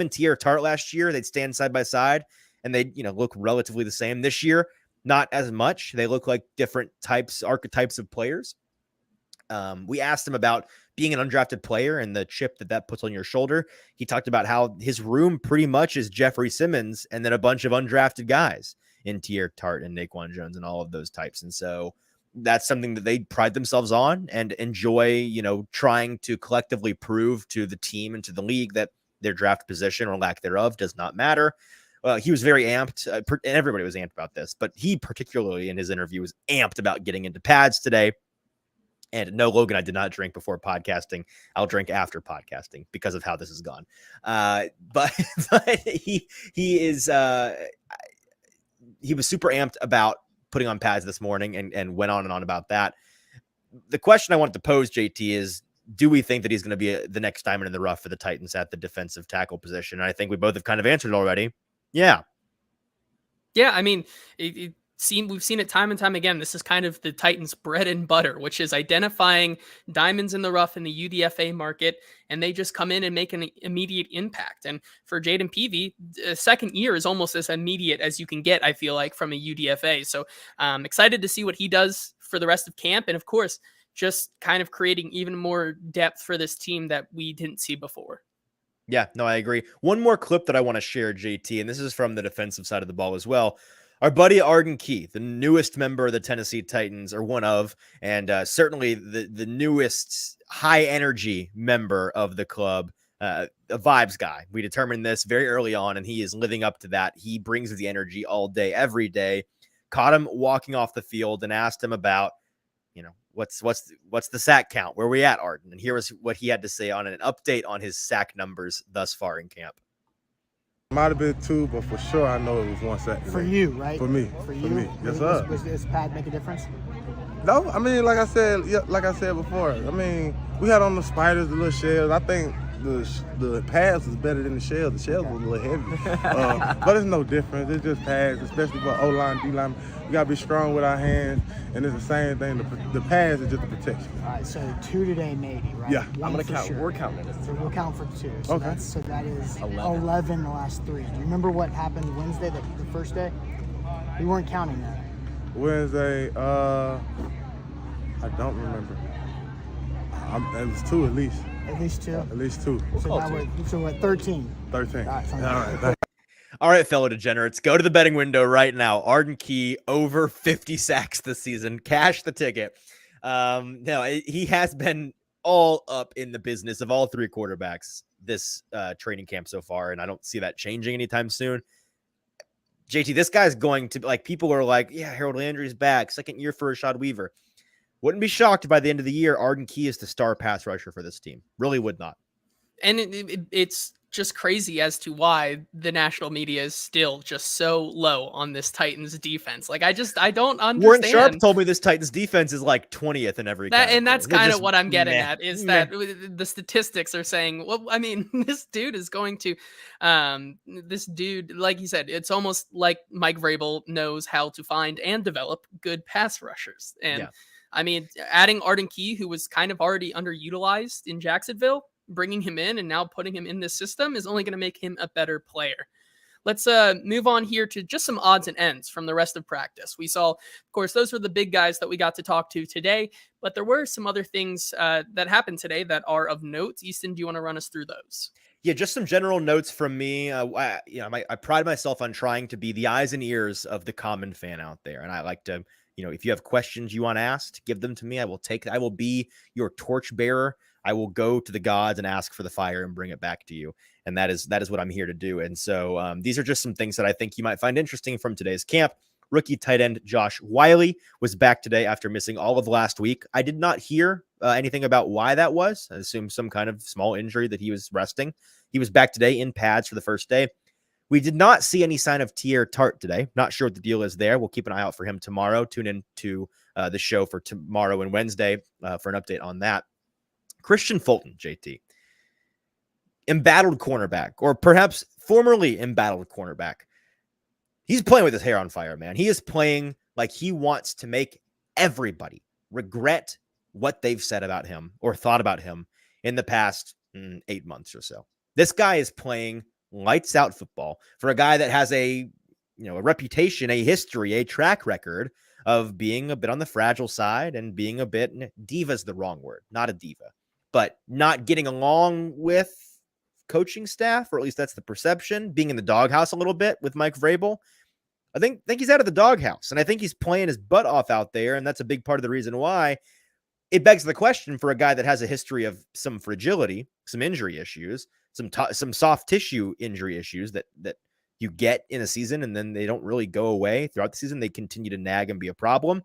and Tier Tart last year, they'd stand side by side and they, look relatively the same. This year, not as much. They look like different archetypes of players. We asked him about being an undrafted player and the chip that puts on your shoulder. He talked about how his room pretty much is Jeffrey Simmons and then a bunch of undrafted guys in Tier Tart and Naquan Jones and all of those types. And so that's something that they pride themselves on and enjoy, trying to collectively prove to the team and to the league that their draft position or lack thereof does not matter. He was very amped, and everybody was amped about this, but he particularly in his interview was amped about getting into pads today. And no, Logan, I did not drink before podcasting. I'll drink after podcasting because of how this has gone. But he was super amped about putting on pads this morning and went on and on about that. The question I wanted to pose, JT, is do we think that he's going to be the next diamond in the rough for the Titans at the defensive tackle position? And I think we both have kind of answered already. Yeah. Yeah. I mean, we've seen it time and time again. This is kind of the Titans' bread and butter, which is identifying diamonds in the rough in the UDFA market, and they just come in and make an immediate impact. And for Jaden Peavy, second year is almost as immediate as you can get, I feel like, from a UDFA. So I'm excited to see what he does for the rest of camp. And of course, just kind of creating even more depth for this team that we didn't see before. Yeah, no, I agree. One more clip that I want to share, JT, and this is from the defensive side of the ball as well. Our buddy Arden Key, the newest member of the Tennessee Titans, or one of, and certainly the newest high-energy member of the club, a vibes guy. We determined this very early on, and he is living up to that. He brings the energy all day, every day. Caught him walking off the field and asked him about, what's the sack count? Where are we at, Arden? And here was what he had to say on an update on his sack numbers thus far in camp. Might have been 2, but for sure I know it was 1 sack. For you, right? For me. For For me. Yes, sir. Does pad make a difference? No, I mean, like I said before, I mean, we had on the spiders, the little shells. I think the pads was better than the shells. The shells was a little heavy. But it's no difference. It's just pads, especially for O-line, D-line. We got to be strong with our hands, and it's the same thing. The pads is just the protection. All right, so 2 today maybe, right? Yeah. One I'm going to count. sure. We're counting it. So we'll count for 2. So Okay. that is 11 the last 3. Do you remember what happened Wednesday, the first day? We weren't counting that. Wednesday, I don't remember. It was 2 at least. At least 2? At least 2. So what, 13? 13. All right, All right. All right, fellow degenerates, go to the betting window right now. Arden Key over 50 sacks this season. Cash the ticket. He has been all up in the business of all 3 quarterbacks this training camp so far, and I don't see that changing anytime soon. JT, this guy's going to, people are like, yeah, Harold Landry's back. Second year for Rashad Weaver. Wouldn't be shocked by the end of the year, Arden Key is the star pass rusher for this team. Really would not. And it's just crazy as to why the national media is still just so low on this Titans defense. Like, I don't Warren Sharp understand. told me this Titans defense is like 20th in every That, category. and that's They're kind of just what I'm getting meh, at, is meh. that the statistics are saying, well, I mean, this dude is going to, this dude, like you said, it's almost like Mike Vrabel knows how to find and develop good pass rushers. And Yeah. I mean, adding Arden Key, who was kind of already underutilized in Jacksonville, bringing him in and now putting him in this system is only going to make him a better player. Let's move on here to just some odds and ends from the rest of practice. We saw, of course, those were the big guys that we got to talk to today, but there were some other things that happened today that are of note. Easton, do you want to run us through those? Yeah, just some general notes from me. I pride myself on trying to be the eyes and ears of the common fan out there, and I like to, if you have questions you want asked, give them to me. I will be your torchbearer. I will go to the gods and ask for the fire and bring it back to you. And that is what I'm here to do. And so these are just some things that I think you might find interesting from today's camp. Rookie tight end Josh Wiley was back today after missing all of last week. I did not hear anything about why that was. I assume some kind of small injury that he was resting. He was back today in pads for the first day. We did not see any sign of Tier Tart today. Not sure what the deal is there. We'll keep an eye out for him tomorrow. Tune in to the show for tomorrow and Wednesday for an update on that. Christian Fulton, JT, embattled cornerback, or perhaps formerly embattled cornerback. He's playing with his hair on fire, man. He is playing like he wants to make everybody regret what they've said about him or thought about him in the past 8 months or so. This guy is playing lights out football for a guy that has a reputation, a history, a track record of being a bit on the fragile side and being a bit, diva's the wrong word, not a diva, but not getting along with coaching staff, or at least that's the perception, being in the doghouse a little bit with Mike Vrabel. I think he's out of the doghouse, and I think he's playing his butt off out there, and that's a big part of the reason why. It begs the question for a guy that has a history of some fragility, some injury issues, some soft tissue injury issues that you get in a season, and then they don't really go away throughout the season. They continue to nag and be a problem.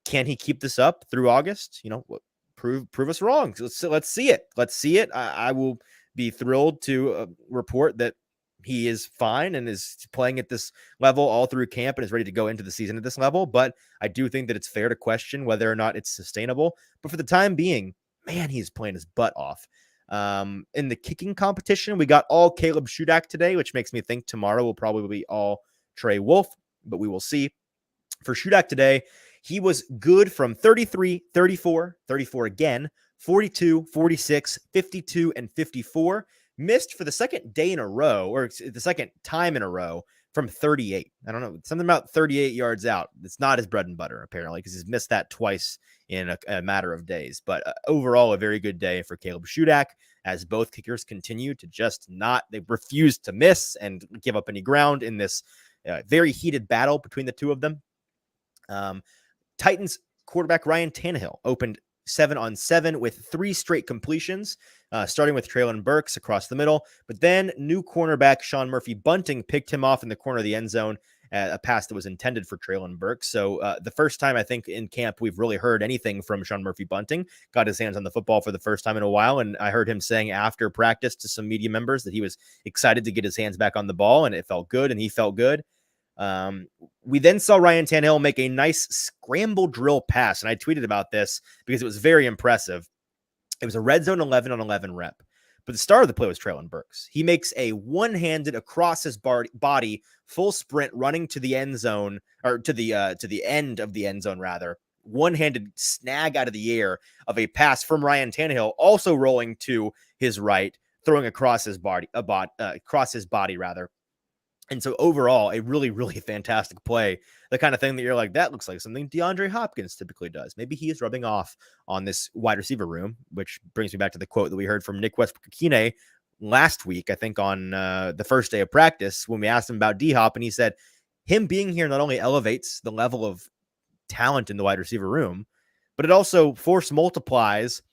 Can he keep this up through August? Prove us wrong. So let's see it. Let's see it. I will be thrilled to report that he is fine and is playing at this level all through camp and is ready to go into the season at this level. But I do think that it's fair to question whether or not it's sustainable. But for the time being, man, he's playing his butt off. In the kicking competition, we got all Caleb Shudak today, which makes me think tomorrow will probably be all Trey Wolf, but we will see. For Shudak today, he was good from 33, 34, 34 again, 42, 46, 52, and 54. Missed for the second day in a row, or the second time in a row, from 38. I don't know, something about 38 yards out. It's not his bread and butter, apparently, because he's missed that twice in a matter of days. But overall, a very good day for Caleb Shudak, as both kickers continue to they refuse to miss and give up any ground in this very heated battle between the two of them. Titans quarterback Ryan Tannehill opened 7-on-7 with 3 straight completions, starting with Treylon Burks across the middle. But then new cornerback Sean Murphy-Bunting picked him off in the corner of the end zone, a pass that was intended for Treylon Burks. So the first time I think in camp we've really heard anything from Sean Murphy-Bunting. Got his hands on the football for the first time in a while, and I heard him saying after practice to some media members that he was excited to get his hands back on the ball, and it felt good, and he felt good. We then saw Ryan Tannehill make a nice scramble drill pass, and I tweeted about this because it was very impressive. It was a red zone 11-on-11 rep, but the star of the play was Treylon Burks. He makes a one-handed across his body full sprint running to the end zone, or to the end of the end zone rather. One-handed snag out of the air of a pass from Ryan Tannehill, also rolling to his right, throwing across his body rather. And so overall, a really, really fantastic play. The kind of thing that you're like, that looks like something DeAndre Hopkins typically does. Maybe he is rubbing off on this wide receiver room, which brings me back to the quote that we heard from Nick Westbrook-Akine last week, I think on the first day of practice, when we asked him about D-Hop, and he said, him being here not only elevates the level of talent in the wide receiver room, but it also force multiplies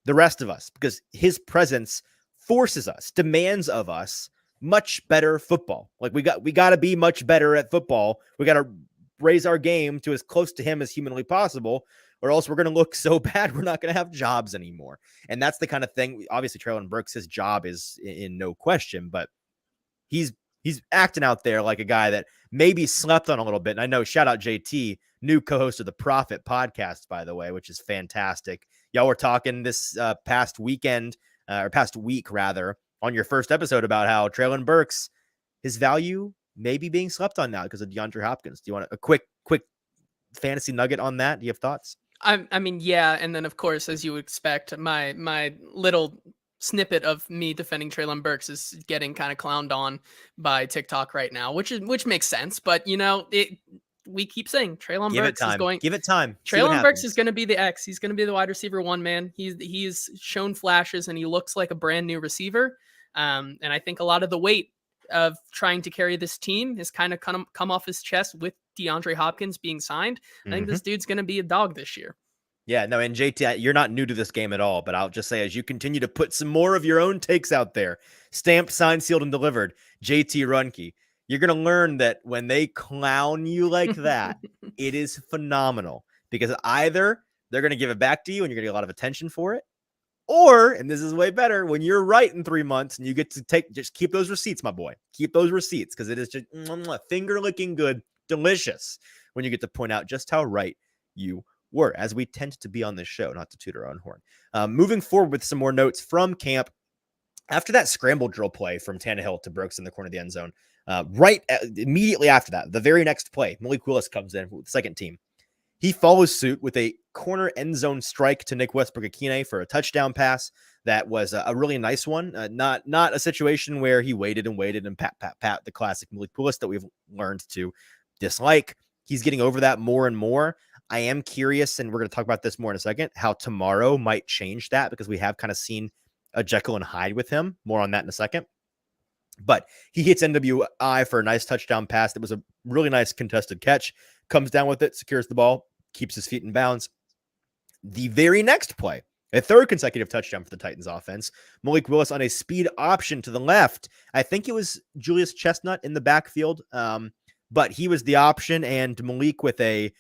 the rest of us, because his presence forces us, demands of us much better football. Like we got to be much better at football. We got to raise our game to as close to him as humanly possible, or else we're going to look so bad we're not going to have jobs anymore. And that's the kind of thing. Obviously, Traylon Burks, his job is in no question, but he's acting out there like a guy that maybe slept on a little bit. And I know, shout out JT, new co-host of the Profit podcast, by the way, which is fantastic. Y'all were talking this past weekend, or past week rather, on your first episode about how Traylon Burks, his value may be being slept on now because of DeAndre Hopkins. Do you want a quick fantasy nugget on that? Do you have thoughts? I mean, yeah, and then of course, as you would expect, my little snippet of me defending Traylon Burks is getting kind of clowned on by TikTok right now, which makes sense. But we keep saying Traylon Burks is going. Give it time. Traylon Burks is going to be the X. He's going to be the wide receiver one, man. He's shown flashes and he looks like a brand new receiver. And I think a lot of the weight of trying to carry this team has kind of come off his chest with DeAndre Hopkins being signed. I think this dude's going to be a dog this year. Yeah, no, and JT, you're not new to this game at all, but I'll just say, as you continue to put some more of your own takes out there, stamped, signed, sealed, and delivered, JT Runke, you're going to learn that when they clown you like that, it is phenomenal, because either they're going to give it back to you and you're going to get a lot of attention for it, or, and this is way better, when you're right in 3 months and you get to just keep those receipts, my boy. Keep those receipts, because it is just finger licking good, delicious when you get to point out just how right you were, as we tend to be on this show, not to toot our own horn. Moving forward with some more notes from camp. After that scramble drill play from Tannehill to Brooks in the corner of the end zone, immediately after that, the very next play, Malik Willis comes in with the second team. He follows suit with a corner end zone strike to Nick Westbrook-Akine for a touchdown pass. That was a really nice one. Not a situation where he waited and pat, the classic Malik Willis that we've learned to dislike. He's getting over that more and more. I am curious, and we're going to talk about this more in a second, how tomorrow might change that, because we have kind of seen a Jekyll and Hyde with him. More on that in a second. But he hits NWI for a nice touchdown pass. That was a really nice contested catch. Comes down with it, secures the ball, keeps his feet in bounds. The very next play, a third consecutive touchdown for the Titans offense. Malik Willis on a speed option to the left. I think it was Julius Chestnut in the backfield, but he was the option, and Malik with a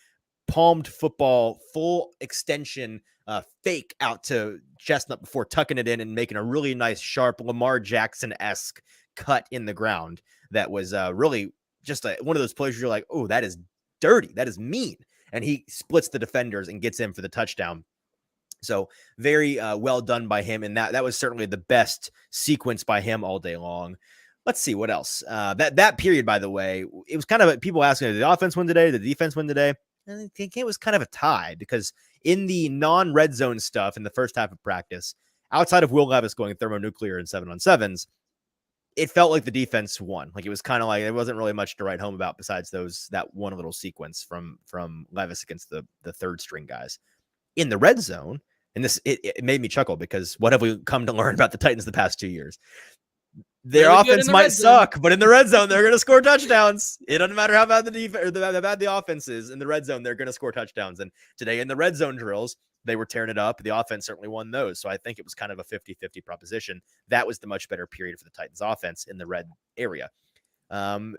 palmed football, full extension fake out to Chestnut before tucking it in and making a really nice, sharp Lamar Jackson-esque cut in the ground. That was really just one of those plays where you're like, oh, that is dirty. That is mean. And he splits the defenders and gets in for the touchdown. So very well done by him. And that was certainly the best sequence by him all day long. Let's see what else. That period, by the way, it was kind of people asking, did the offense win today? Did the defense win today? And I think it was kind of a tie, because in the non-red zone stuff in the first half of practice, outside of Will Levis going thermonuclear in 7-on-7s, it felt like the defense won. Like, it was kind of like, there wasn't really much to write home about besides that one little sequence from Levis against the third string guys. In the red zone, and it made me chuckle, because what have we come to learn about the Titans the past 2 years? Their offense might suck, but in the red zone, they're going to score touchdowns. It doesn't matter how bad the defense or how bad the offense is. In the red zone, they're going to score touchdowns. And today in the red zone drills, they were tearing it up. The offense certainly won those. So I think it was kind of a 50-50 proposition. That was the much better period for the Titans offense in the red area. Some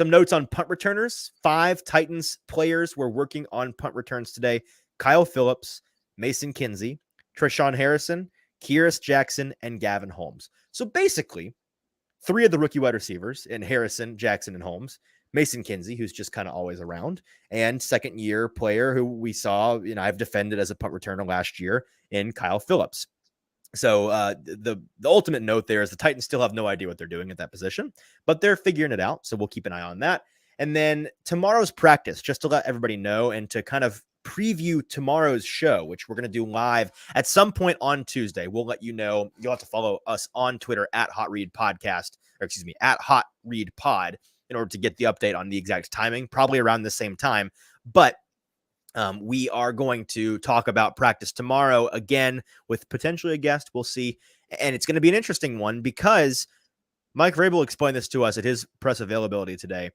notes on punt returners. 5 Titans players were working on punt returns today. Kyle Phillips, Mason Kinsey, Treshawn Harrison, Kyrus Jackson, and Gavin Holmes. So basically, 3 of the rookie wide receivers in Harrison, Jackson, and Holmes, Mason Kinsey, who's just kind of always around, and second-year player who we saw, I've defended as a punt returner last year, in Kyle Phillips. So the ultimate note there is the Titans still have no idea what they're doing at that position, but they're figuring it out, so we'll keep an eye on that. And then tomorrow's practice, just to let everybody know and to kind of preview tomorrow's show, which we're going to do live at some point on Tuesday. We'll let you know. You'll have to follow us on Twitter at Hot Read Podcast, at Hot Read Pod, in order to get the update on the exact timing, probably around the same time. But we are going to talk about practice tomorrow again with potentially a guest. We'll see. And it's going to be an interesting one, because Mike Vrabel explained this to us at his press availability today.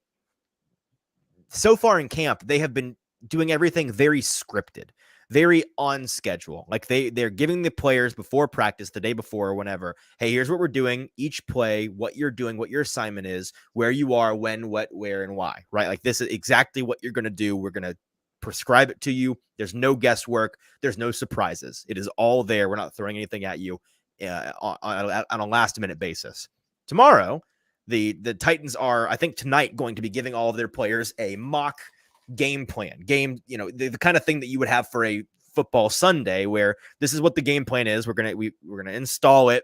So far in camp, they have been doing everything very scripted, very on schedule. Like they're giving the players before practice, the day before or whenever, hey, here's what we're doing, each play, what you're doing, what your assignment is, where you are, when, what, where, and why, right? Like, this is exactly what you're going to do. We're going to prescribe it to you. There's no guesswork. There's no surprises. It is all there. We're not throwing anything at you on a last-minute basis. Tomorrow, the Titans are, I think tonight, going to be giving all of their players a mock game plan. The kind of thing that you would have for a football Sunday, where this is what the game plan is. We're gonna install it,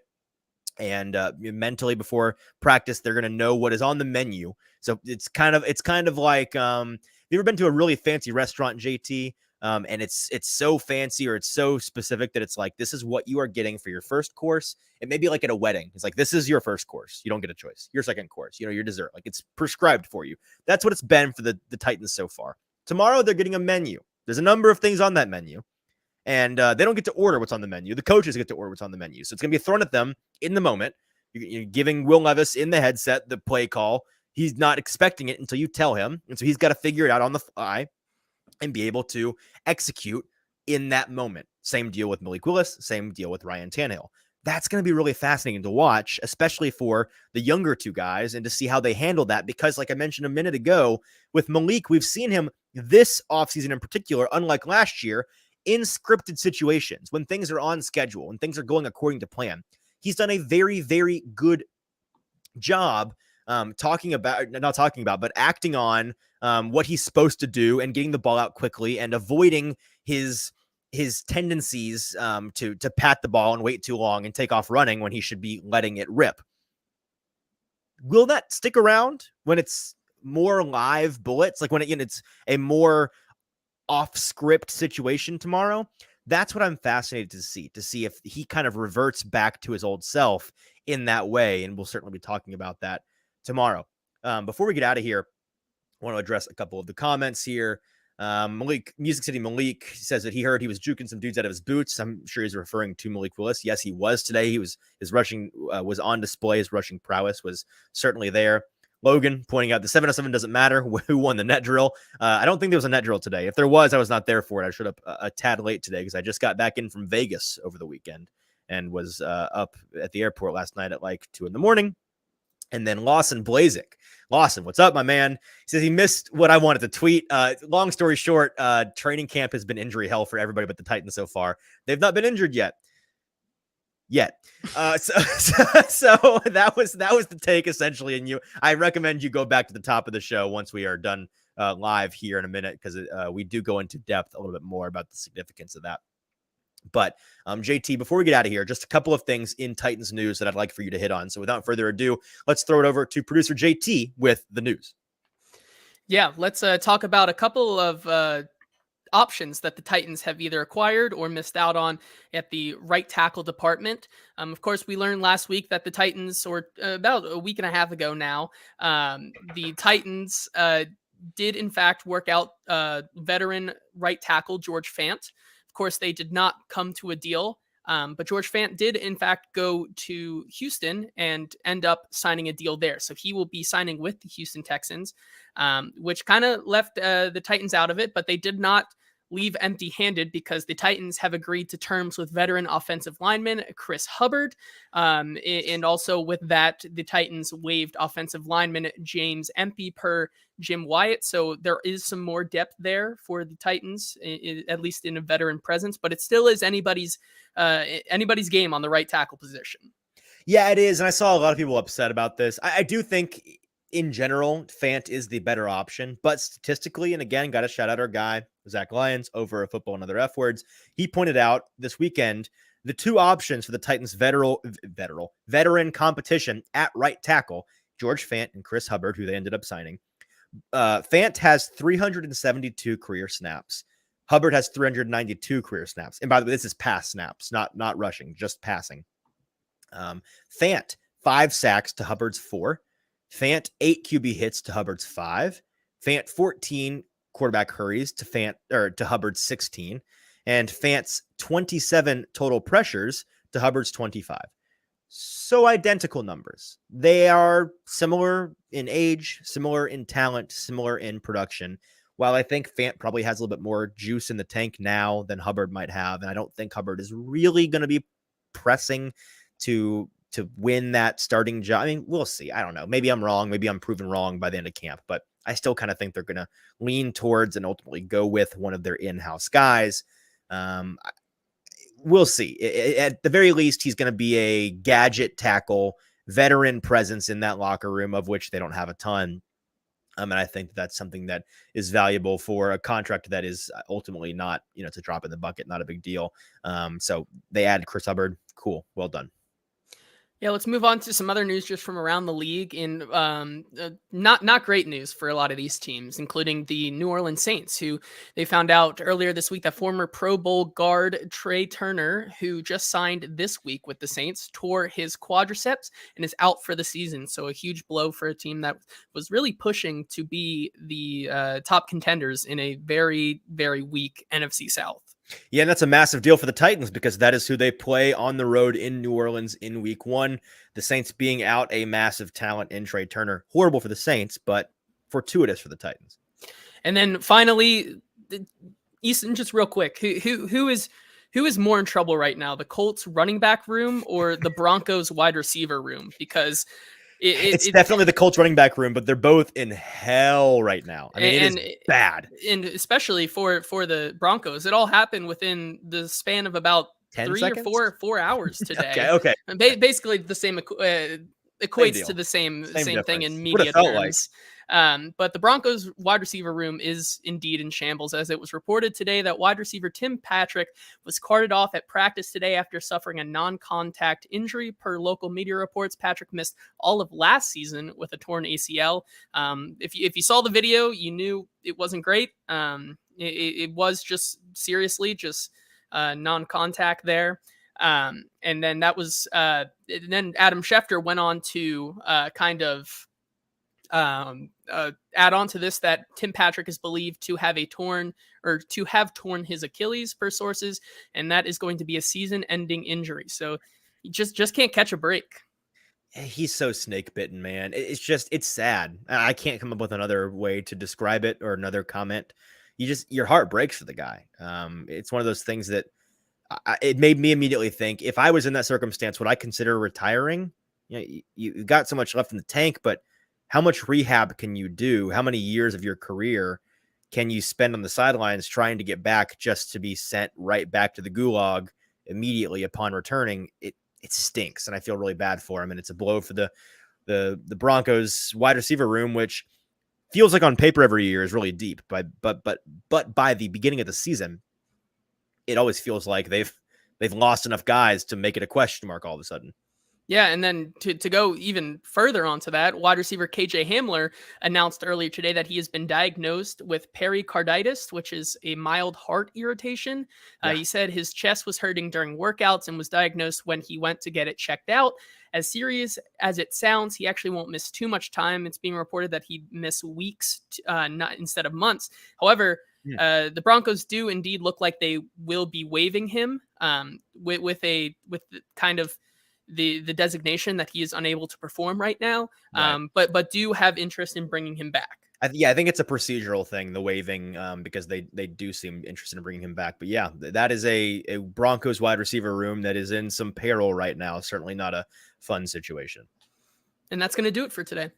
and mentally before practice, they're gonna know what is on the menu. So it's kind of like, have you ever been to a really fancy restaurant, JT? And it's so fancy, or it's so specific that it's like, this is what you are getting for your first course. It may be like at a wedding. It's like, this is your first course. You don't get a choice. Your second course, your dessert. Like, it's prescribed for you. That's what it's been for the Titans so far. Tomorrow, they're getting a menu. There's a number of things on that menu, and they don't get to order what's on the menu. The coaches get to order what's on the menu. So it's going to be thrown at them in the moment. You're giving Will Levis in the headset the play call. He's not expecting it until you tell him. And so he's got to figure it out on the fly and be able to execute in that moment. Same deal with Malik Willis, same deal with Ryan Tannehill. That's going to be really fascinating to watch, especially for the younger two guys, and to see how they handle that. Because like I mentioned a minute ago, with Malik, we've seen him this offseason in particular, unlike last year, in scripted situations, when things are on schedule, when things are going according to plan. He's done a very, very good job acting on what he's supposed to do, and getting the ball out quickly, and avoiding his tendencies to pat the ball and wait too long and take off running when he should be letting it rip. Will that stick around when it's more live bullets? Like when it's a more off script situation tomorrow? That's what I'm fascinated to see if he kind of reverts back to his old self in that way. And we'll certainly be talking about that tomorrow. Before we get out of here, I want to address a couple of the comments here. Music City Malik says that he heard he was juking some dudes out of his boots. I'm sure he's referring to Malik Willis. Yes, he was today. His rushing was on display. His rushing prowess was certainly there. Logan pointing out the 707 doesn't matter who won the net drill. I don't think there was a net drill today. If there was, I was not there for it. I showed up a tad late today because I just got back in from Vegas over the weekend and was up at the airport last night at like 2 a.m. And then Lawson Blazik. Lawson, what's up, my man? He says he missed what I wanted to tweet. Long story short, training camp has been injury hell for everybody but the Titans so far. They've not been injured yet. So that was the take essentially. And I recommend you go back to the top of the show once we are done live here in a minute, because we do go into depth a little bit more about the significance of that. But JT, before we get out of here, just a couple of things in Titans news that I'd like for you to hit on. So without further ado, let's throw it over to producer JT with the news. Yeah, let's talk about a couple of options that the Titans have either acquired or missed out on at the right tackle department. Of course, we learned last week that the Titans, or about a week and a half ago now, the Titans did in fact work out veteran right tackle George Fant. Of course, they did not come to a deal, but George Fant did in fact go to Houston and end up signing a deal there. So he will be signing with the Houston Texans, which kind of left the Titans out of it, but they did not leave empty-handed, because the Titans have agreed to terms with veteran offensive lineman Chris Hubbard. And also with that, the Titans waived offensive lineman James Empey per Jim Wyatt. So there is some more depth there for the Titans, at least in a veteran presence, but it still is anybody's game on the right tackle position. Yeah, it is. And I saw a lot of people upset about this. I do think in general, Fant is the better option, but statistically, and again, got to shout out our guy, Zach Lyons, over a Football and Other F Words. He pointed out this weekend the two options for the Titans veteran competition at right tackle, George Fant and Chris Hubbard, who they ended up signing. Fant has 372 career snaps. Hubbard has 392 career snaps. And by the way, this is pass snaps, not rushing, just passing. Fant, 5 sacks to Hubbard's 4. Fant, 8 QB hits to Hubbard's 5. Fant, 14 quarterback hurries to Hubbard's 16. And Fant's 27 total pressures to Hubbard's 25. So identical numbers. They are similar in age, similar in talent, similar in production. While I think Fant probably has a little bit more juice in the tank now than Hubbard might have, and I don't think Hubbard is really going to be pressing to win that starting job. I mean, we'll see. I don't know. Maybe I'm wrong. Maybe I'm proven wrong by the end of camp. But I still kind of think they're going to lean towards and ultimately go with one of their in-house guys. We'll see. At the very least, he's going to be a gadget tackle, veteran presence in that locker room, of which they don't have a ton. And I think that's something that is valuable for a contract that is ultimately not, it's a drop in the bucket, not a big deal. So they add Chris Hubbard. Cool. Well done. Yeah, let's move on to some other news just from around the league. In not great news for a lot of these teams, including the New Orleans Saints, who they found out earlier this week that former Pro Bowl guard Trey Turner, who just signed this week with the Saints, tore his quadriceps and is out for the season. So a huge blow for a team that was really pushing to be the top contenders in a very, very weak NFC South. Yeah, and that's a massive deal for the Titans because that is who they play on the road in New Orleans in week 1. The Saints being out a massive talent in Trey Turner. Horrible for the Saints, but fortuitous for the Titans. And then finally, Easton, just real quick, who is more in trouble right now, the Colts running back room or the Broncos wide receiver room? Because it's definitely the Colts running back room, but they're both in hell right now. I mean, it is bad. And especially for the Broncos, it all happened within the span of about 10 seconds? or 4 hours today. Okay. And basically the same equates to the same thing in media terms. But the Broncos wide receiver room is indeed in shambles, as it was reported today that wide receiver Tim Patrick was carted off at practice today after suffering a non-contact injury. Per local media reports, Patrick missed all of last season with a torn ACL. If you saw the video, you knew it wasn't great. It was just seriously non-contact there. And then that was then Adam Schefter went on to add on to this that Tim Patrick is believed to have torn his Achilles per sources, and that is going to be a season-ending injury. So you just can't catch a break. He's so snake bitten, man. It's sad. I can't come up with another way to describe it or another comment. Your heart breaks for the guy. It's one of those things that it made me immediately think, if I was in that circumstance, would I consider retiring? You got so much left in the tank, but how much rehab can you do? How many years of your career can you spend on the sidelines trying to get back just to be sent right back to the gulag immediately upon returning? It stinks, and I feel really bad for him. And it's a blow for the Broncos wide receiver room, which feels like on paper every year is really deep. But by the beginning of the season, it always feels like they've lost enough guys to make it a question mark all of a sudden. Yeah, and then to go even further onto that, wide receiver KJ Hamler announced earlier today that he has been diagnosed with pericarditis, which is a mild heart irritation. He said his chest was hurting during workouts and was diagnosed when he went to get it checked out. As serious as it sounds, he actually won't miss too much time. It's being reported that he'd miss weeks not instead of months. However, the Broncos do indeed look like they will be waiving him with kind of the designation that he is unable to perform right now, but do have interest in bringing him back. I think it's a procedural thing, the waiving, because they do seem interested in bringing him back. But yeah, that is a Broncos wide receiver room that is in some peril right now. Certainly not a fun situation. And that's going to do it for today.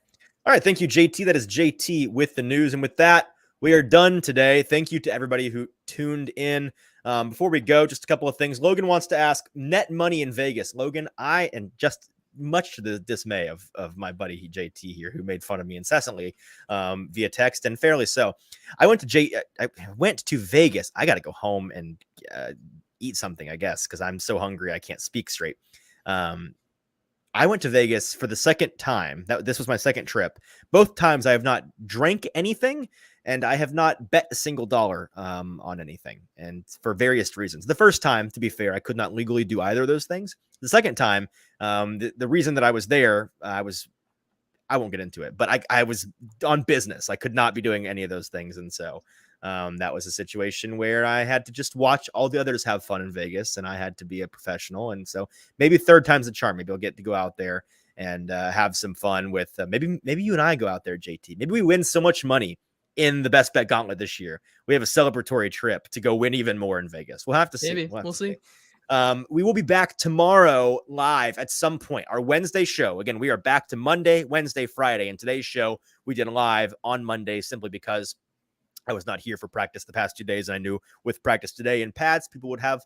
All right. Thank you, JT. That is JT with the news. And with that, we are done today. Thank you to everybody who tuned in. Before we go, just a couple of things. Logan wants to ask net money in Vegas. Logan, and just much to the dismay of my buddy JT here, who made fun of me incessantly via text, and fairly so. I went to Vegas. I got to go home and eat something, I guess, because I'm so hungry I can't speak straight. I went to Vegas for the second time. This was my second trip. Both times I have not drank anything, and I have not bet a single dollar on anything, and for various reasons. The first time, to be fair, I could not legally do either of those things. The second time, the reason that I was there, I won't get into it, but I was on business. I could not be doing any of those things, and so that was a situation where I had to just watch all the others have fun in Vegas, and I had to be a professional. And so maybe third time's the charm. Maybe I'll get to go out there and have some fun with maybe you and I go out there, JT. Maybe we win so much money in the Best Bet Gauntlet this year. We have a celebratory trip to go win even more in Vegas. We'll have to see. Maybe. We'll see. We will be back tomorrow live at some point. Our Wednesday show. Again, we are back to Monday, Wednesday, Friday. And today's show we did live on Monday simply because I was not here for practice the past 2 days. And I knew with practice today in pads, people would have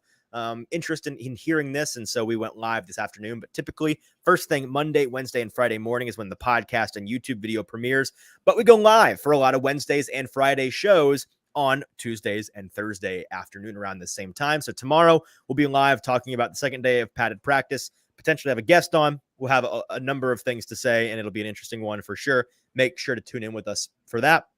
interest in hearing this. And so we went live this afternoon. But typically, first thing Monday, Wednesday, and Friday morning is when the podcast and YouTube video premieres. But we go live for a lot of Wednesdays and Friday shows on Tuesdays and Thursday afternoon around the same time. So tomorrow we'll be live talking about the second day of padded practice, potentially have a guest on. We'll have a number of things to say, and it'll be an interesting one for sure. Make sure to tune in with us for that.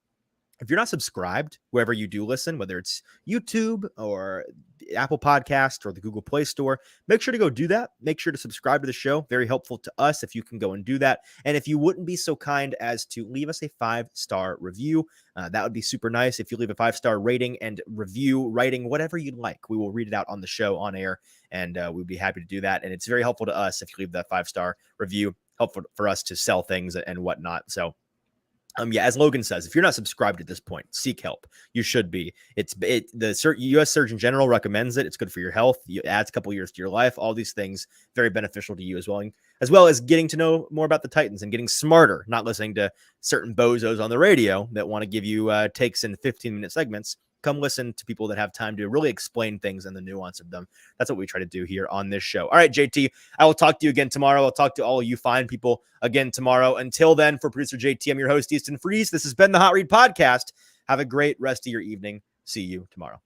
If you're not subscribed, wherever you do listen, whether it's YouTube or the Apple Podcast or the Google Play Store, make sure to go do that. Make sure to subscribe to the show. Very helpful to us if you can go and do that. And if you wouldn't be so kind as to leave us a 5-star review, that would be super nice. If you leave a 5-star rating and review, writing, whatever you'd like, we will read it out on the show on air, and we'd be happy to do that. And it's very helpful to us if you leave that 5-star review, helpful for us to sell things and whatnot. So yeah, as Logan says, if you're not subscribed at this point, seek help. You should be. The U.S. Surgeon General recommends it. It's good for your health. It adds a couple years to your life. All these things very beneficial to you as well as getting to know more about the Titans and getting smarter, not listening to certain bozos on the radio that want to give you takes in 15-minute segments. Come listen to people that have time to really explain things and the nuance of them. That's what we try to do here on this show. All right, JT, I will talk to you again tomorrow. I'll talk to all of you fine people again tomorrow. Until then, for producer JT, I'm your host, Easton Freeze. This has been the Hot Read Podcast. Have a great rest of your evening. See you tomorrow.